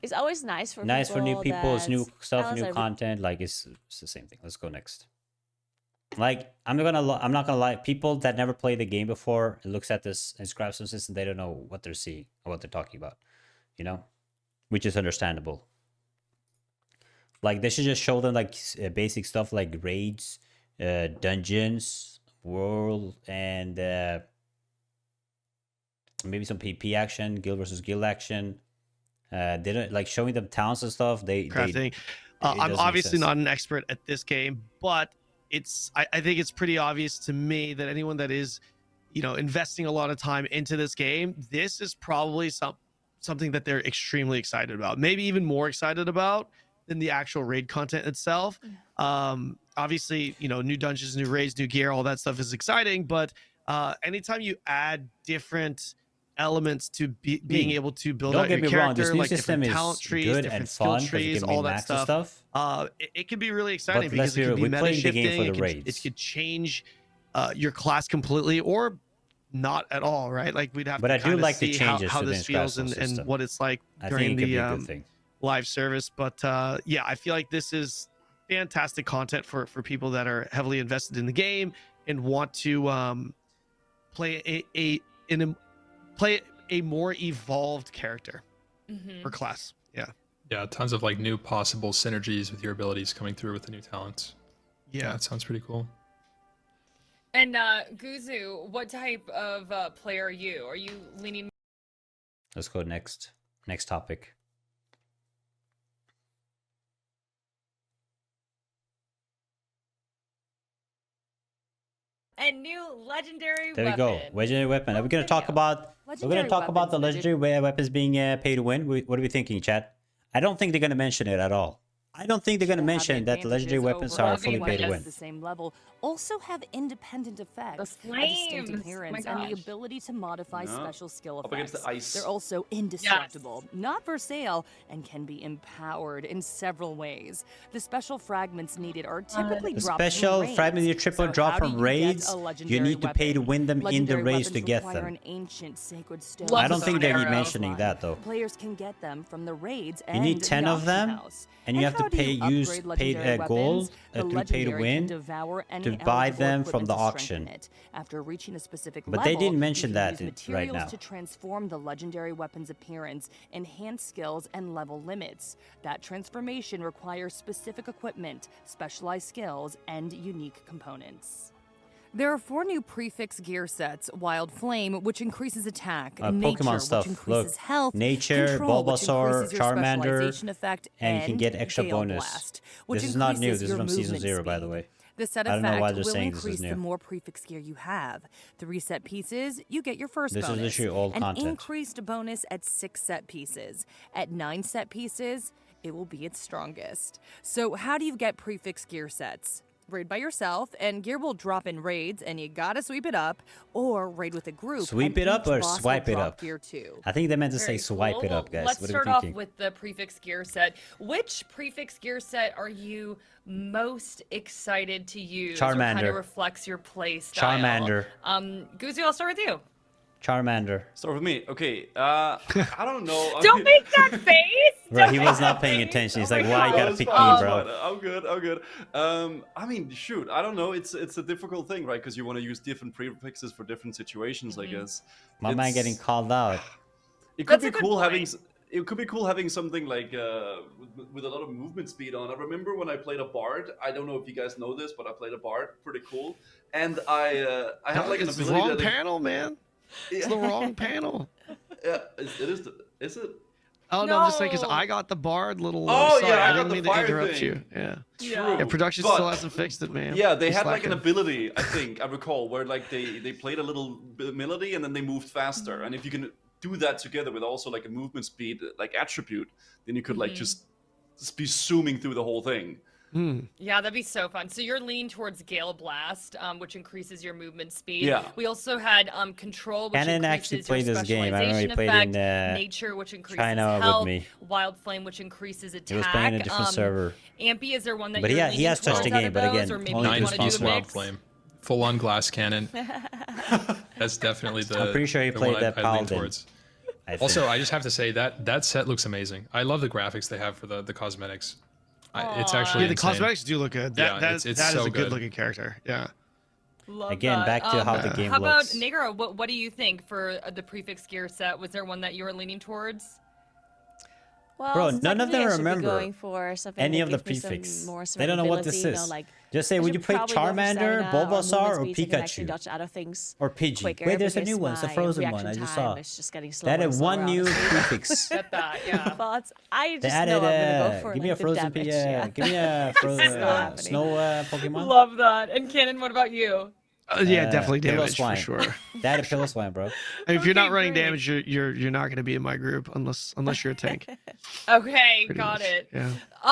is always nice for Nice for new people. It's that new stuff, talents new are content. Like it's the same thing. Let's go next. Like I'm not gonna lie. People that never played the game before looks at this inscribed stone system. They don't know what they're seeing or what they're talking about. You know, which is understandable. Like they should just show them like basic stuff like raids, dungeons, world, and maybe some PP action, guild versus guild action. They don't like showing them towns and stuff. Crafting. It I'm doesn't make obviously sense. not an expert at this game, but I think it's pretty obvious to me that anyone that is, investing a lot of time into this game, this is probably something that they're extremely excited about. Maybe even more excited about than the actual raid content itself. Obviously, new dungeons, new raids, new gear, all that stuff is exciting, but anytime you add different elements to being able to build Don't out get your me wrong, this character, new like system different is talent trees, good different and skill fun 'cause you trees, can all that min-max and stuff. stuff. It can be really exciting But let's because it be can real, be we're meta playing the game shifting. for the It raids. could change your class completely or not at all, right? Like we'd have But to I do kind of like the see changes how to the this feels inscribed and system. what it's like I during think it could be the a good thing. live service. But yeah, I feel like this is fantastic content for people that are heavily invested in the game and want to play a more evolved character or class. Yeah, tons of like new possible synergies with your abilities coming through with the new talents. Yeah, that sounds pretty cool. And Guzu, what type of player are you? Are you leaning? Let's go next. Next topic. and new legendary There we weapon. go. Legendary weapon. Are we gonna talk about? We're gonna talk about the legendary weapons being pay to win. What are we thinking, chat? I don't think they're gonna mention it at all. I don't think they're gonna mention that the legendary weapons are fully pay to win. The same level also have independent effects, The a distinct flames. appearance, Oh my and the gosh. ability to modify No. special skill Up against effects. the ice. They're also indestructible, not for sale, and can be empowered in several ways. The special fragments needed are typically The dropped special from fragment you raids. triple So drop how do from you get raids. a You legendary need to pay to weapon? win them in the Legendary raids to weapons get require them. an ancient sacred stone. Love I don't think they're arrow. mentioning that though. Players can get them from the raids You and need 10 the of them, auction house. and you have to how do pay you use upgrade paid legendary gold weapons? The through pay to legendary can win devour any to buy eligible them from equipment the to auction. strengthen it. After reaching a specific But level, they didn't you mention can that use right materials now. to transform the legendary weapon's appearance, enhance skills, and level limits. That transformation requires specific equipment, specialized skills, and unique components. There are 4 new prefix gear sets: Wild Flame, which increases attack, Nature, Pokemon stuff. which increases Look, health, Nature, Control, which Bulbasaur, increases your Charmander, specialization effect, and you can get extra Gale bonus. Blast, which This is not new. increases This is your from Season movement 0, by the speed. way. The set I don't know effect why they're will saying this is increase new. the more prefix gear you have. 3 set pieces, you get your first This is bonus. literally old An content. increased bonus at 6 set pieces. At 9 set pieces, it will be its strongest. So how do you get prefix gear sets? Raid by yourself, and gear will drop in raids, and you gotta sweep it up, or raid with a group. Sweep and it up each or boss will swipe it drop up? Gear too. I think they meant to Very say swipe cool. it up, Well, guys. let's What are start we off thinking? with the prefix gear set. Which prefix gear set are you most excited to use? Or kind Charmander. of reflects your play style? Charmander. Guzu, I'll start with you. Charmander. Start with me. Okay. I don't know. I Don't mean- make that face. Bro, Don't he make was that not paying face. attention. He's Oh like, my why you God. gotta It's pick fine, me, it's bro? fine. I'm good. I'm good. I mean, shoot. I don't know. It's a difficult thing, right? Because you want to use different prefixes for different situations. I guess. My man It's- getting called out. It could That's a be good cool having. point. It could be cool having something like with a lot of movement speed on. I remember when I played a bard. I don't know if you guys know this, but I played a bard. Pretty cool. And I have like an It's the ability wrong that panel, man. It's the wrong panel. Yeah, it is. Is it? Oh no, I'm just saying because No. I got the Bard little. Oh, sorry, yeah, I I got didn't the mean to fire interrupt thing. you. Yeah. True. Yeah, production but- still hasn't fixed it, man. Yeah, they Just had like an slacking. ability, I think, I recall, where like they played a little melody and then they moved faster. And if you can do that together with also like a movement speed like attribute, then you could like just be zooming through the whole thing. Yeah, that'd be so fun. So you're leaning towards Gale Blast, which increases your movement speed. Yeah. We also had Control, which Cannon increases actually your played this game. I remember he specialization played effect. in, Nature, which increases China with health. me. Wild Flame, which increases attack. He was playing a different server. Ampy, is there one that But you're he leaning has touched the towards out game, of but those, again, or maybe only you Nine want to do a piece wild mix? flame, full on glass cannon. That's definitely the. I'm pretty sure he the played one that I'd lean Paladin. towards. I think. Also, I just have to say that set looks amazing. I love the graphics they have for the cosmetics. It's actually Yeah, the insane. cosmetics do look good. Yeah, That it's is so a good. good looking character. Yeah. Love Again, that. back to how the game How about looks. Negro? What do you think for the prefix gear set? Was there one that you were leaning towards? Well, Bro, so none of them technically I should be remember going for something any that of the gives me some prefix. more They don't know what this survivability, you know, is. like, Just say, I would should you play probably go for Charmander, stamina Bulbasaur, or movement speed, so I can actually Pikachu? dodge out of things Or Pidgey? quicker Wait, there's a because new one. It's a my frozen one. reaction I just time saw. is just getting slower They added and slower, one new honestly. prefix. Get that, yeah. But I They just added, know I'm gonna go for give me like, a frozen the damage. give me a frozen not happening. snow Pokemon. Love that. And Cannon, what about you? Yeah, definitely Pillow damage for Swine. sure. They added Pillow Swine, bro. If you're not Okay, running great. damage, you're not going to be in my group unless you're a tank. Okay, Pretty got much, it. yeah.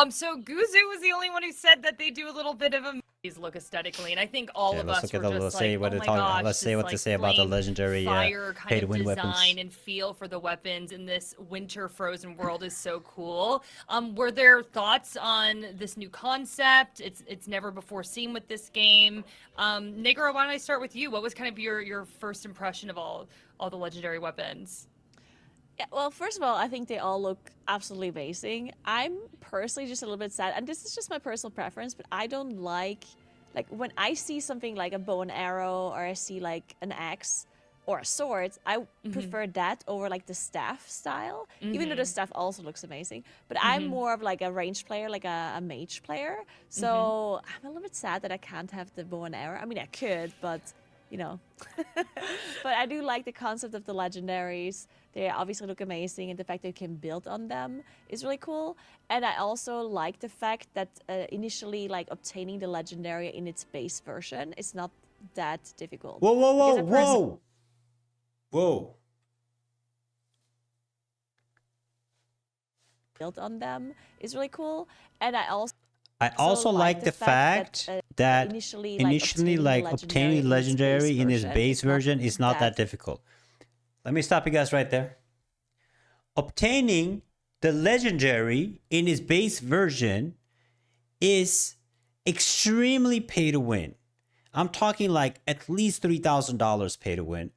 So Guzu was the only one who said that they do a little bit of a look aesthetically, and I think all Yeah, of let's us look were at the, just let's like, say what oh they my talk. gosh, Let's say this, what like, to say about the flame legendary fire kind pay to of win design weapons. and feel for the weapons in this winter frozen world is so cool. Were there thoughts on this new concept? It's never before seen with this game. Negro, why don't I start with you? What was kind of your first impression of all the legendary weapons? Yeah, well, first of all, I think they all look absolutely amazing. I'm personally just a little bit sad, and this is just my personal preference, but I don't like when I see something like a bow and arrow, or I see like an axe or a sword, I prefer that over like the staff style, even though the staff also looks amazing. But I'm more of like a ranged player, like a mage player. So I'm a little bit sad that I can't have the bow and arrow. I mean, I could, but you know. But I do like the concept of the legendaries. They obviously look amazing, and the fact that you can build on them is really cool. And I also like the fact that initially, like obtaining the legendary in its base version, it's not that difficult. Whoa, whoa, whoa, Because at first- whoa. Whoa. built on them is really cool, and I also also like the fact that initially, obtaining legendary in his base version is not that difficult. Let me stop you guys right there. Obtaining the legendary in his base version is extremely pay to win. I'm talking like at least $3,000 pay to win.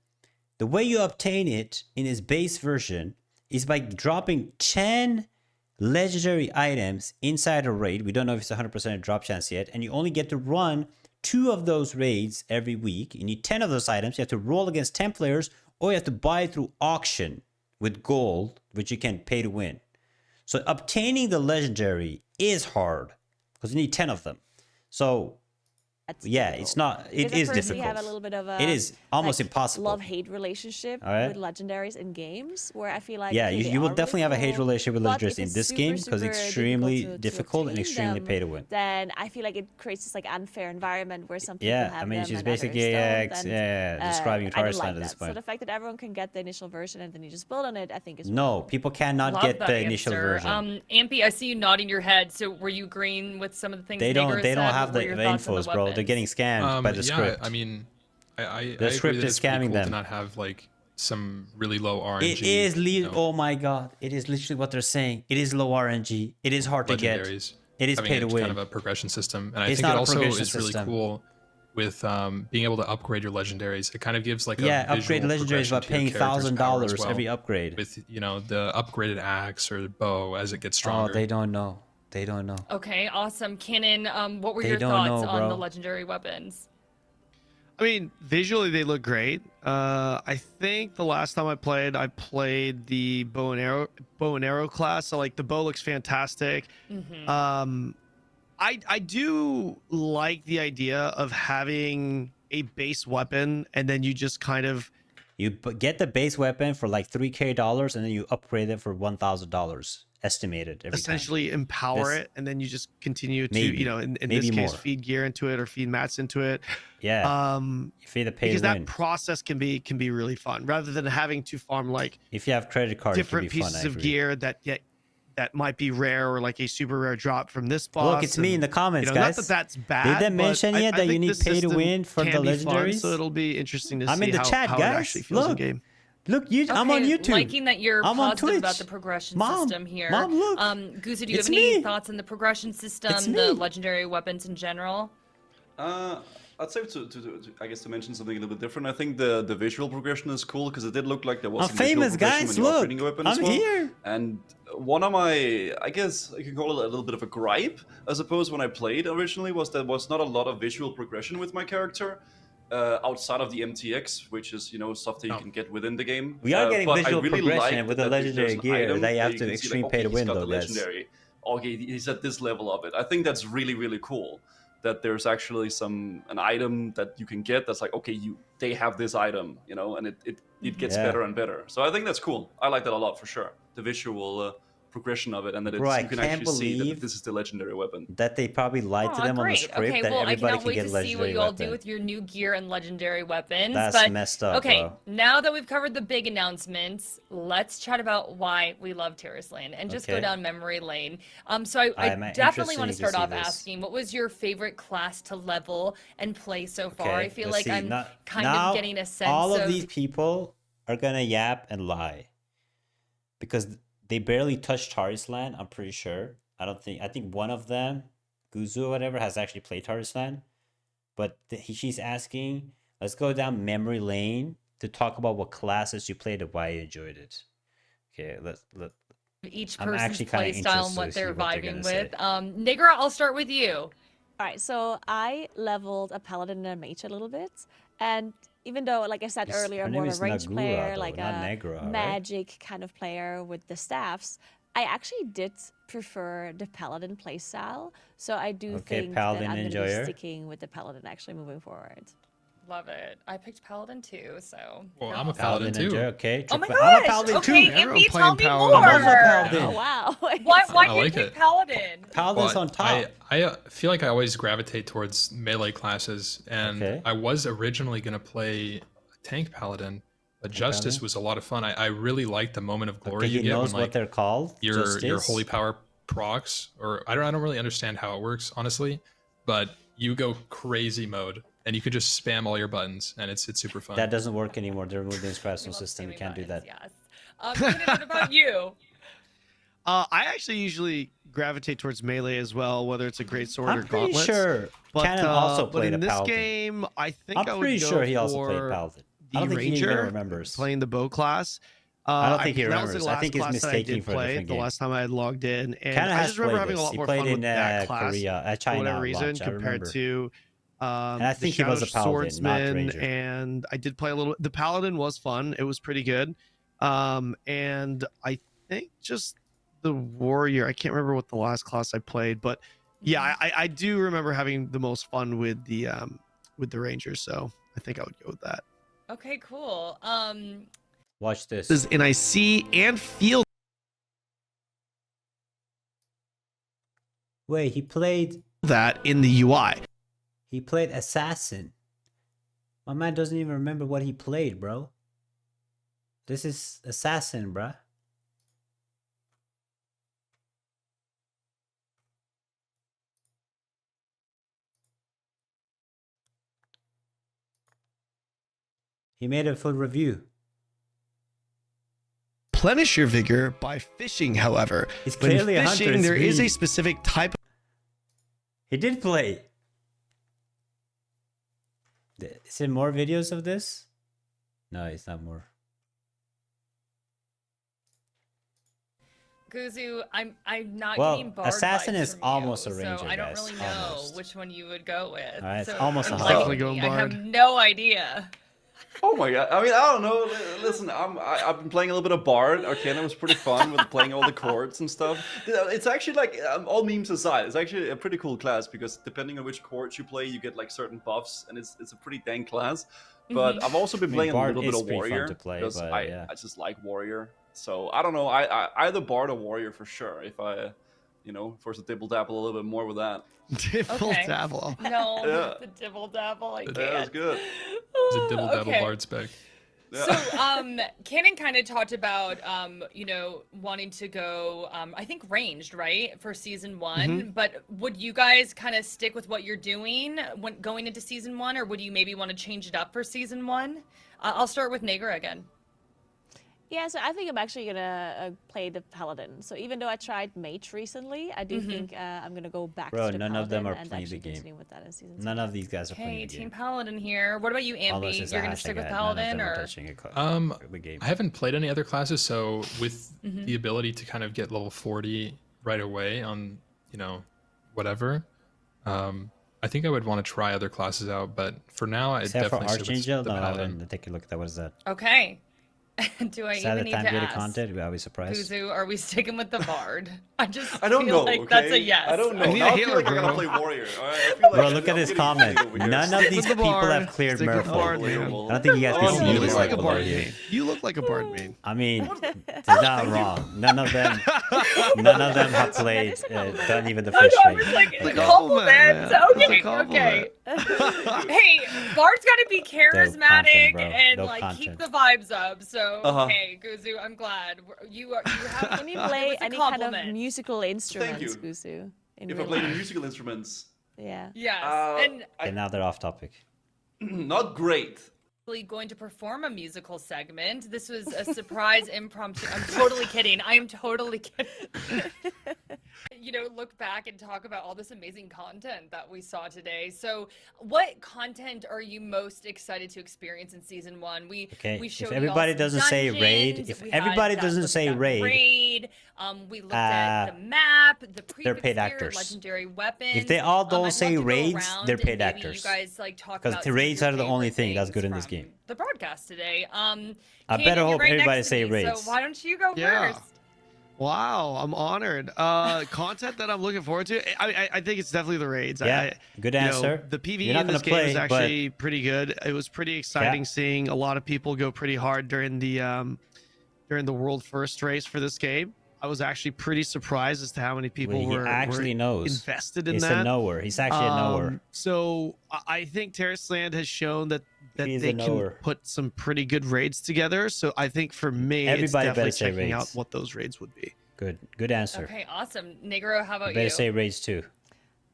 The way you obtain it in his base version is by dropping 10 legendary items inside a raid. We don't know if it's 100% drop chance yet, and you only get to run 2 of those raids every week. You need 10 of those items. You have to roll against 10 players, or you have to buy through auction with gold, which you can pay to win. So obtaining the legendary is hard because you need 10 of them. So yeah, it's not. It is difficult. Have a little bit of a, it is almost impossible. Love-hate relationship with legendaries in games, where I feel like you will definitely have a hate cool, relationship with legendaries in this game because super extremely difficult to and extremely them, pay to win. Then I feel like it creates this like unfair environment where some people have I mean, them she's and basically describing I don't Tarisland like at this that. point. So the fact that everyone can get the initial version and then you just build on it, I think is no, people cannot get the initial version. Ampy, I see you nodding your head. So were you agreeing with some of the things they don't have the infos, bro? They're getting scammed by the script. I mean, I the script agree that is it's pretty scamming cool them to not have like some really low RNG. It is oh my god! It is literally what they're saying. It is low RNG. It is hard to get. It is pay to win. Kind of a progression system, and I think it also is really cool with being able to upgrade your legendaries. It kind of gives like a upgrade legendaries by paying $1,000 every upgrade with the upgraded axe or bow as it gets stronger. Oh, they don't know. They don't know. Okay, awesome. Cannon, what were your thoughts on the legendary weapons? I mean, visually they look great. I think the last time I played the bow and arrow class. So like the bow looks fantastic. Mm-hmm. I do like the idea of having a base weapon and then you just kind of get the base weapon for like $3,000 and then you upgrade it for $1,000 estimated every essentially time. Empower it, and then you just continue to in this case feed gear into it or feed mats into it. You feed the pay because to that win. process can be really fun rather than having to farm like if you have credit cards, different pieces of gear that might be rare or like a super rare drop from this boss. Look, it's me in the comments, guys. Not that that's bad. Did they mention yet that you need pay to win for the legendaries? So it'll be interesing to see I'm in the chat, how guys. it actually feels in game. Look, I'm on YouTube. Liking that you're positive about the progression system here. Mom, look. Guzu, do you have any thoughts on the progression system, the legendary weapons in general? I'd say to mention something a little bit different. I think the visual progression is cool because it did look like there was I'm famous, guys. Look, I'm here. And one of my, I guess I could call it a little bit of a gripe, I suppose, when I played originally, was there was not a lot of visual progression with my character. Outside of the MTX, which is stuff that you can get within the game. We are getting visual really progression with the legendary gear that you have to extreme pay to win, though, guys. Okay, he's at this level of it. I think that's really, really cool. That there's actually an item that you can get that's like, okay, they have this item, and it gets better and better. So I think that's cool. I like that a lot for sure. The visual progression of it, and that you can actually see that this is the legendary weapon. That they probably lied to them on the script that everybody can get a legendary weapon. I cannot wait to see what you all do with your new gear and legendary weapons. That's messed up, bro. Now that we've covered the big announcements, let's chat about why we love Tarisland and just go down memory lane. So I definitely want to start off asking, what was your favorite class to level and play so far? I feel like I'm kind of getting a sense all of these people are gonna yap and lie because they barely touched Tarisland, I'm pretty sure. I think one of them, Guzu or whatever, has actually played Tarisland. But she's asking, let's go down memory lane to talk about what classes you played and why you enjoyed it. Okay, let's each person's play style and what they're vibing with. Negra, I'll start with you. All right, so I leveled a paladin and a mage a little bit, and even though, like I said earlier, I'm more of a ranged player, like a magic kind of player with the staffs, I actually did prefer the paladin playstyle. So I do think that I'm going to be sticking with the paladin actually moving forward. Love it. I picked Paladin too, so. Well, you're I'm a awesome. Paladin too. Okay. Oh my I'm a gosh! Paladin Okay, too. Everyone Impy, tell playing me Paladin. more. I'm also Paladin. Oh wow. Why I do you like pick it. Paladin? Paladin's Well, on top. I feel like I always gravitate towards melee classes, and Okay. I was originally gonna play tank paladin, but Justice Paladin? was a lot of fun. I really liked the moment of glory Okay, you he get knows when what like they're called. your Justice. holy power procs, or I don't really understand how it works honestly, but you go crazy mode and you can just spam all your buttons, and it's super fun. That doesn't work anymore. They removed the We inspirational love system. You spamming can't do that. buttons, Yes. Kenan, what about you? I actually usually gravitate towards melee as well, whether it's a great sword or I'm pretty gauntlets. sure But, Cannon also but played in a this Paladin. game, I think I'm I would pretty go sure he also played for Paladin. the I don't think he even Ranger, remembers. playing the bow class. I don't think he that was remembers. the I last think he's class that mistaking did for a play different the game. last time I had logged in, and Cannon I has just remember played having a this. lot He more played fun in with that class Korea, for China whatever a reason bunch, I compared remember. to And I the think he was a Shadow Paladin, not Swordsman, Ranger. and I did play a little. The Paladin was fun; it was pretty good. And I think just the Warrior. I can't remember what the last class I played, but yeah, I do remember having the most fun with the Ranger. So I think I would go with that. Okay, cool. Watch this. And I see and feel Wait, he played that in the UI. Assassin. My man doesn't even remember what he played, bro. This is Assassin, bruh. He made a full review. Replenish your vigor by fishing, however. He's But in clearly a hunter, fishing, it's there is me. a specific type of He did play. Is it more videos of this? No, it's not more. Guzu, I'm not Well, getting Bard Assassin vibes is from almost you, a Ranger, so I don't guys. really know Almost. which one you would go with. All right, it's So almost a I'm hunter. Definitely going I have Bard. no idea. Oh my god! I mean, I don't know. Listen, I've been playing a little bit of Bard. Arcana was pretty fun with playing all the chords and stuff. It's actually like all memes aside, it's actually a pretty cool class because depending on which chords you play, you get like certain buffs, and it's a pretty dang class. But I've also been I mean, playing a Bard little bit is of pretty fun Warrior to play, because but, yeah. I just like Warrior. So I don't know. I either Bard or Warrior for sure. If I, force to dibble dabble a little bit more with that. dibble Okay. dabble. No, Yeah. the dibble dabble. I can't. Yeah, that's good. It's a dibble dabble Okay. bard spec. Yeah. So, Cannon kind of talked about, wanting to go, I think ranged, right, for season one. But would you guys kind of stick with what you're doing when going into season one, or would you maybe want to change it up for season one? I'll start with Negra again. Yeah, so I think I'm actually gonna play the Paladin. So even though I tried Mage recently, I do think I'm gonna go back Bro, to the none of them Paladin are and playing the actually game. continue with that in season two. None of these guys are playing Okay, the Team game. Paladin here. What about you, Unless Ambi? it's You're a gonna stick with hashtag ad, none of Paladin, them are or touching the game. I haven't played any other classes, so with the ability to kind of get level 40 right away on, whatever, I think I would want to try other classes out. But for now, I Except for definitely stick with Archangel? the No, I Paladin. haven't. Take a look at that. What is that? okay? Do I Is that even the need time to created ask? content? Are we surprised? Guzu, are we sticking with the Bard? I don't feel know. like Okay? that's a yes. I don't know. I need Now a I feel healer, like I gotta bro. play Warrior. I feel like Bro, look at I'm his getting comment. over here. None of Stick these with the people Bard. have cleared Stick with the Merfolk. Bard, man. I don't think you guys can Oh, see You you the look like a Merfolk bard here. main. You look like a bard main. I mean, it's not wrong. None of them have played, done even the I first know, I rank. was like, It's a compliments. compliment, man. Okay, It's a compliment. okay. Hey, Bard's got to be charismatic bro. and Dope like keep content. the vibes up. So Uh-huh. okay, Guzu, I'm glad you have. Can you play It was a any kind of compliment. musical instruments, you. Guzu? In If I real play life? musical instruments, Yeah. Yes, and Okay, now they're off topic. not great. actually going to perform a musical segment. This was a surprise impromptu. I'm totally kidding. I am totally kidding. Look back and talk about all this amazing content that we saw today. So, what content are you most excited to experience in season one? We showed if you everybody all some doesn't say dungeons. raid, if We had everybody that doesn't look say at raid, we looked at the map, the they're prefix paid gear, actors. legendary weapons. If they all I'd don't love say to go raids, around they're and paid maybe actors. You guys talk 'Cause about the some of raids your are the only favorite thing that's things good in this from game. The broadcast today. I Kanan, better you're hope right next everybody to say me, raids. So why don't you go Yeah. first? Wow, I'm honored. Content that I'm looking forward to. I think it's definitely the raids. Yeah, good answer. The PvE You're not in this gonna game is play, actually pretty good. It was pretty exciting seeing a lot of people go pretty hard during the world first race for this game. I was actually pretty surprised as to how many people He actually knows. invested in He's that. a knower. He's actually a knower. So I think Tarisland has shown that He's they a can knower. put some pretty good raids together. So I think for me, Everybody it's better definitely say checking out raids. what those raids would be. Good answer. Okay, awesome. Negro, how about You better you? say raids too.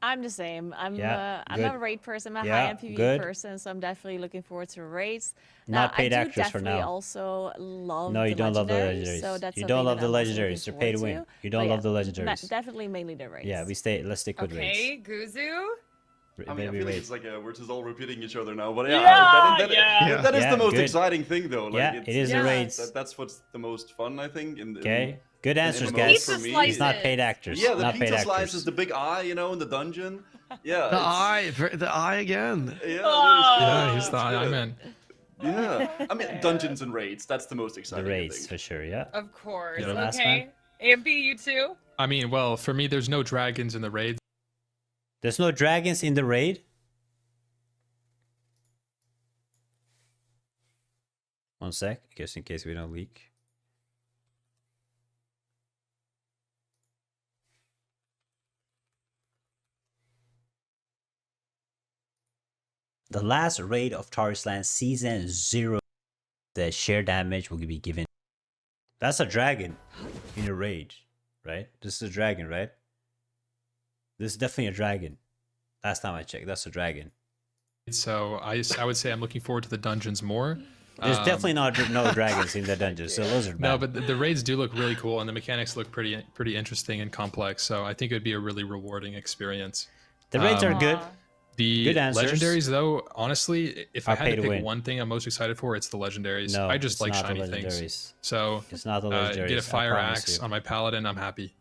I'm the same. I'm Yeah, I'm good. a raid person. I'm a Yeah, high MPV good. person, so I'm definitely looking forward to raids. Not Now, paid I do actors for definitely now. also love No, you the don't love the legendaries, legendaries. So that's You something don't love that the I'm also looking legendaries. They're pay to forward win. to. You don't But love the yeah, legendaries. definitely mainly the raids. Yeah, let's stick with raids. Okay, Guzu. I mean, I Maybe feel like raids. it's like we're just all repeating each other now, but Yeah, that is Yeah, the most good. exciting thing, though. Like, Yeah, it is the Yeah. raids. That's what's the most fun, I think. Okay, good answers, MMOs guys. for me. It's not paid actors. Yeah, the not paid pizza slice actors. is the big eye, you know, in the dungeon. Yeah, The eye again. Yeah, Yeah, he's the it's I good. man. Yeah, I mean dungeons and raids. That's the most The exciting. I raids think. for sure. Yeah. Of course. Yeah. Last Okay. AMP, you too? I mean, well, for me, there's no dragons in the raids. There's no dragons in the raid. One sec, just in case we don't leak. The last raid of Tarisland Season 0, the share damage will be given. That's a dragon in a raid, right? This is a dragon, right? This is definitely a dragon. Last time I checked, that's a dragon. So I would say I'm looking forward to the dungeons more. There's definitely no dragons in the dungeons, so those are bad. No, but the raids do look really cool, and the mechanics look pretty interesting and complex. So I think it would be a really rewarding experience. The raids are good. The Good answers. legendaries, though, honestly, if I Are had pay to to pick win. one thing I'm most excited for, it's the legendaries. No, I just it's like not the shiny things. legendaries. So It's not the legendaries. get a I fire promise axe you. on my paladin, I'm happy.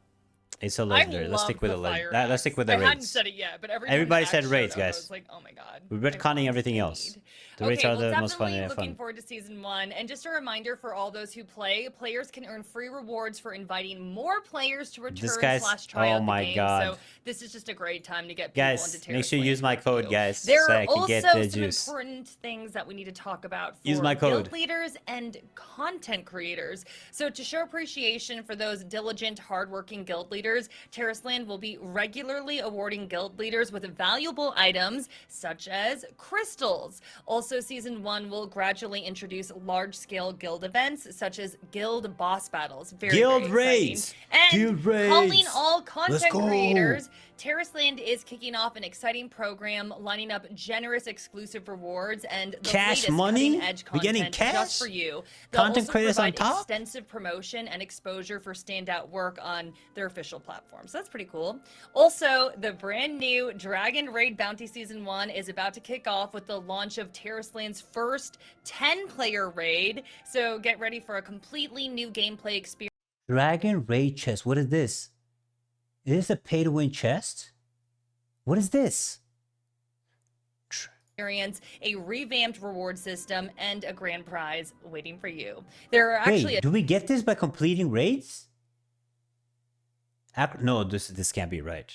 It's a I legendary. Let's love stick with the the fire legend. Let's stick with the I hadn't raids. said it yet, but every time Everybody the said axe raids, showed up, I guys. was like, oh my god. We're I retconning love everything the else. need. The raids Okay, are well, the most fun. definitely Yeah, looking fun. forward to season 1. And just a reminder for all those who play, players can earn free rewards for inviting more players to This return guy's- / try oh out my the game. God. So this is just a great time to get people Guys, into make sure you use my Tarisland code, too. guys, There so are I can also get the some juice. important things that we need to talk about for Use my code. guild leaders and content creators. So to show appreciation for those diligent, hardworking guild leaders, Tarisland will be regularly awarding guild leaders with valuable items such as crystals. Also, season 1 will gradually introduce large-scale guild events such as guild boss battles. Guild very raids! exciting. And Guild calling raids! all content go! creators, Tarisland is kicking off an exciting program, lining up generous exclusive rewards and the Cash latest money? cutting-edge We getting content cash? just for you. They'll Content also creators on provide top? extensive promotion and exposure for standout work on their official platform. So that's pretty cool. Also, the brand new Dragon Raid Bounty Season 1 is about to kick off with the launch of Tarisland's first 10-player raid. So get ready for a completely new gameplay experience. Dragon Raid chest. What is this? Is this a pay to win chest? What is this? A revamped reward system, and a grand prize waiting for you. There are actually Wait, do we get this by completing raids? No, this can't be right.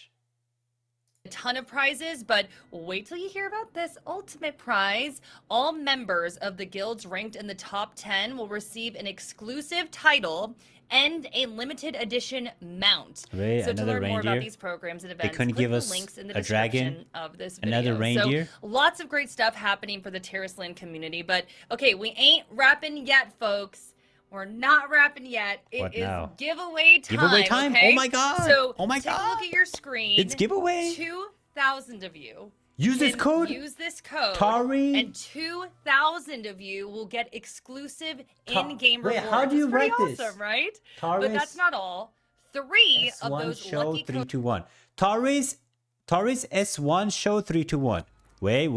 a ton of prizes, but wait till you hear about this ultimate prize. All members of the guilds ranked in the top 10 will receive an exclusive title and a limited edition mount. Right, so to another learn more reindeer? about these programs and events, couldn't click give the us links in the a dragon? description of this video. Another reindeer? So lots of great stuff happening for the Tarisland community, but okay, we ain't wrapping yet, folks. We're not wrapping yet. What It is now? giveaway time. Giveaway time? Okay? Oh my God. So Oh my take a God. look at your screen. It's giveaway. 2,000 of you Use this can code. Use this code. Tari. And 2,000 of you will get exclusive in-game Wait, rewards. how do you It's pretty write this? awesome, right? Taris But that's not all. 3 of S1 those show lucky 3 2 1. Taris S1 show 3 2 1. Wait.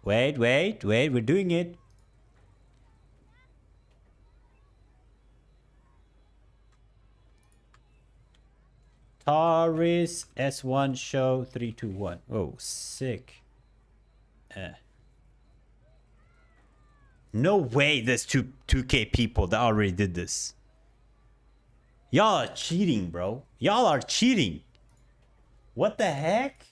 We're doing it. Taurus S1 show 3 2 1. Oh, sick. No way there's 2K people that already did this. Y'all are cheating, bro. Y'all are cheating. What the heck?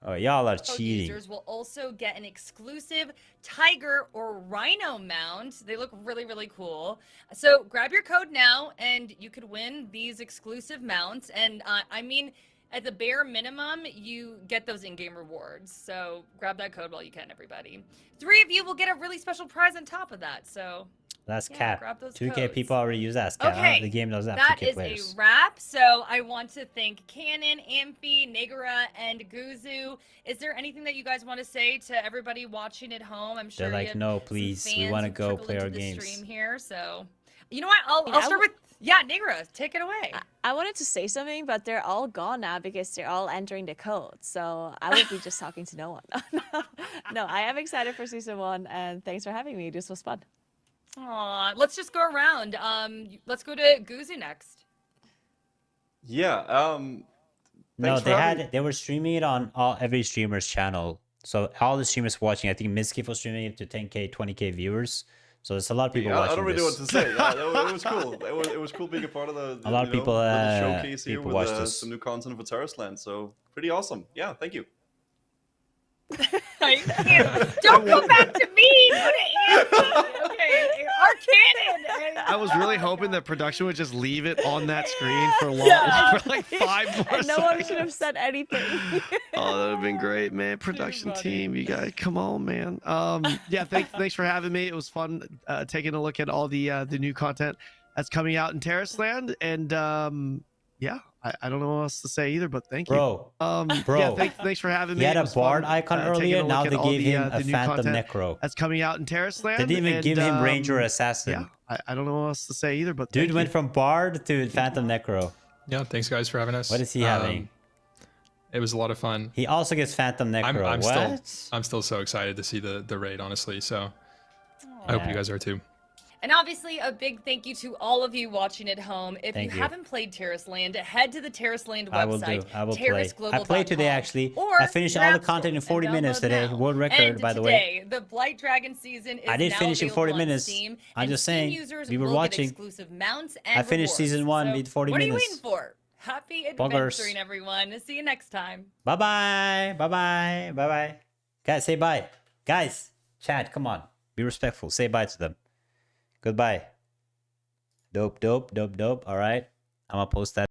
Oh, y'all are cheating. Users will also get an exclusive tiger or rhino mount. They look really, really cool. So grab your code now and you could win these exclusive mounts. And I mean, at the bare minimum, you get those in-game rewards. So grab that code while you can, everybody. 3 of you will get a really special prize on top of that. So That's yeah, cap. grab those 2K codes. people already use that as cap. Okay, The game doesn't have that 2K is players. a wrap. So I want to thank Cannon, Amphi, Negura, and Guzu. Is there anything that you guys want to say to everybody watching at home? I'm sure They're like, you have no, some please, we fans want to who go trickled play into our the games. stream here. So you know what? I'll start with Negura. Take it away. I wanted to say something, but they're all gone now because they're all entering the code. So I would be just talking to no one. No, I am excited for season 1, and thanks for having me. This was fun. Aw, let's just go around. Let's go to Guzu next. Yeah. No, Thanks for having me. they were streaming it on every streamer's channel. So all the streamers watching, I think Miskif was streaming it to 10K, 20K viewers. So there's a lot of people watching I don't really know this. what to say. Yeah, it was cool. It was cool being a part of the A lot of people, the showcase here people with watch this. some new content for Tarisland. So pretty awesome. Yeah, thank you. Don't go back to me. Go to Amphi. Okay, our Cannon. I was really hoping that production would just leave it on that screen for long, for like 5 more And no one should have said anything. Oh, that would have been great, man. Production team, you guys, come on, man. Yeah, thanks for having me. It was fun taking a look at all the new content that's coming out in Tarisland, and yeah, I don't know what else to say either, but thank you. Bro, yeah, thanks for having me. he had It a was bard fun, icon taking earlier. a look Now at they all gave him the a new Phantom content Necro. that's coming out in Tarisland. They didn't even and, give him Ranger or Assassin. Yeah, I don't know what else to say either, but Dude thank went you. from Bard to Phantom Necro. Yeah, thanks guys for having us. What is he having? It was a lot of fun. He also gets Phantom Necro. I'm still so excited to see the raid, honestly. So I hope you guys are too. And obviously, a big thank you to all of you watching at home. If Thank you you. haven't played Tarisland, head to the Tarisland website. I will play. I played today, actually. Or I finished all the content in 40 minutes today. World record, and by the way. today, the Blight Dragon season is I did now finish in 40 available on minutes. Steam, I'm and just Steam saying, users we were will get watching. exclusive mounts and I finished rewards. season 1, So did 40 what minutes. What are you waiting for? Happy Buggers. adventuring, everyone. See you next time. Bye-bye. Bye-bye. Bye-bye. Guys, say bye. Guys, chat, come on. Be respectful. Say bye to them. Goodbye. Dope. All right. I'm going to post that.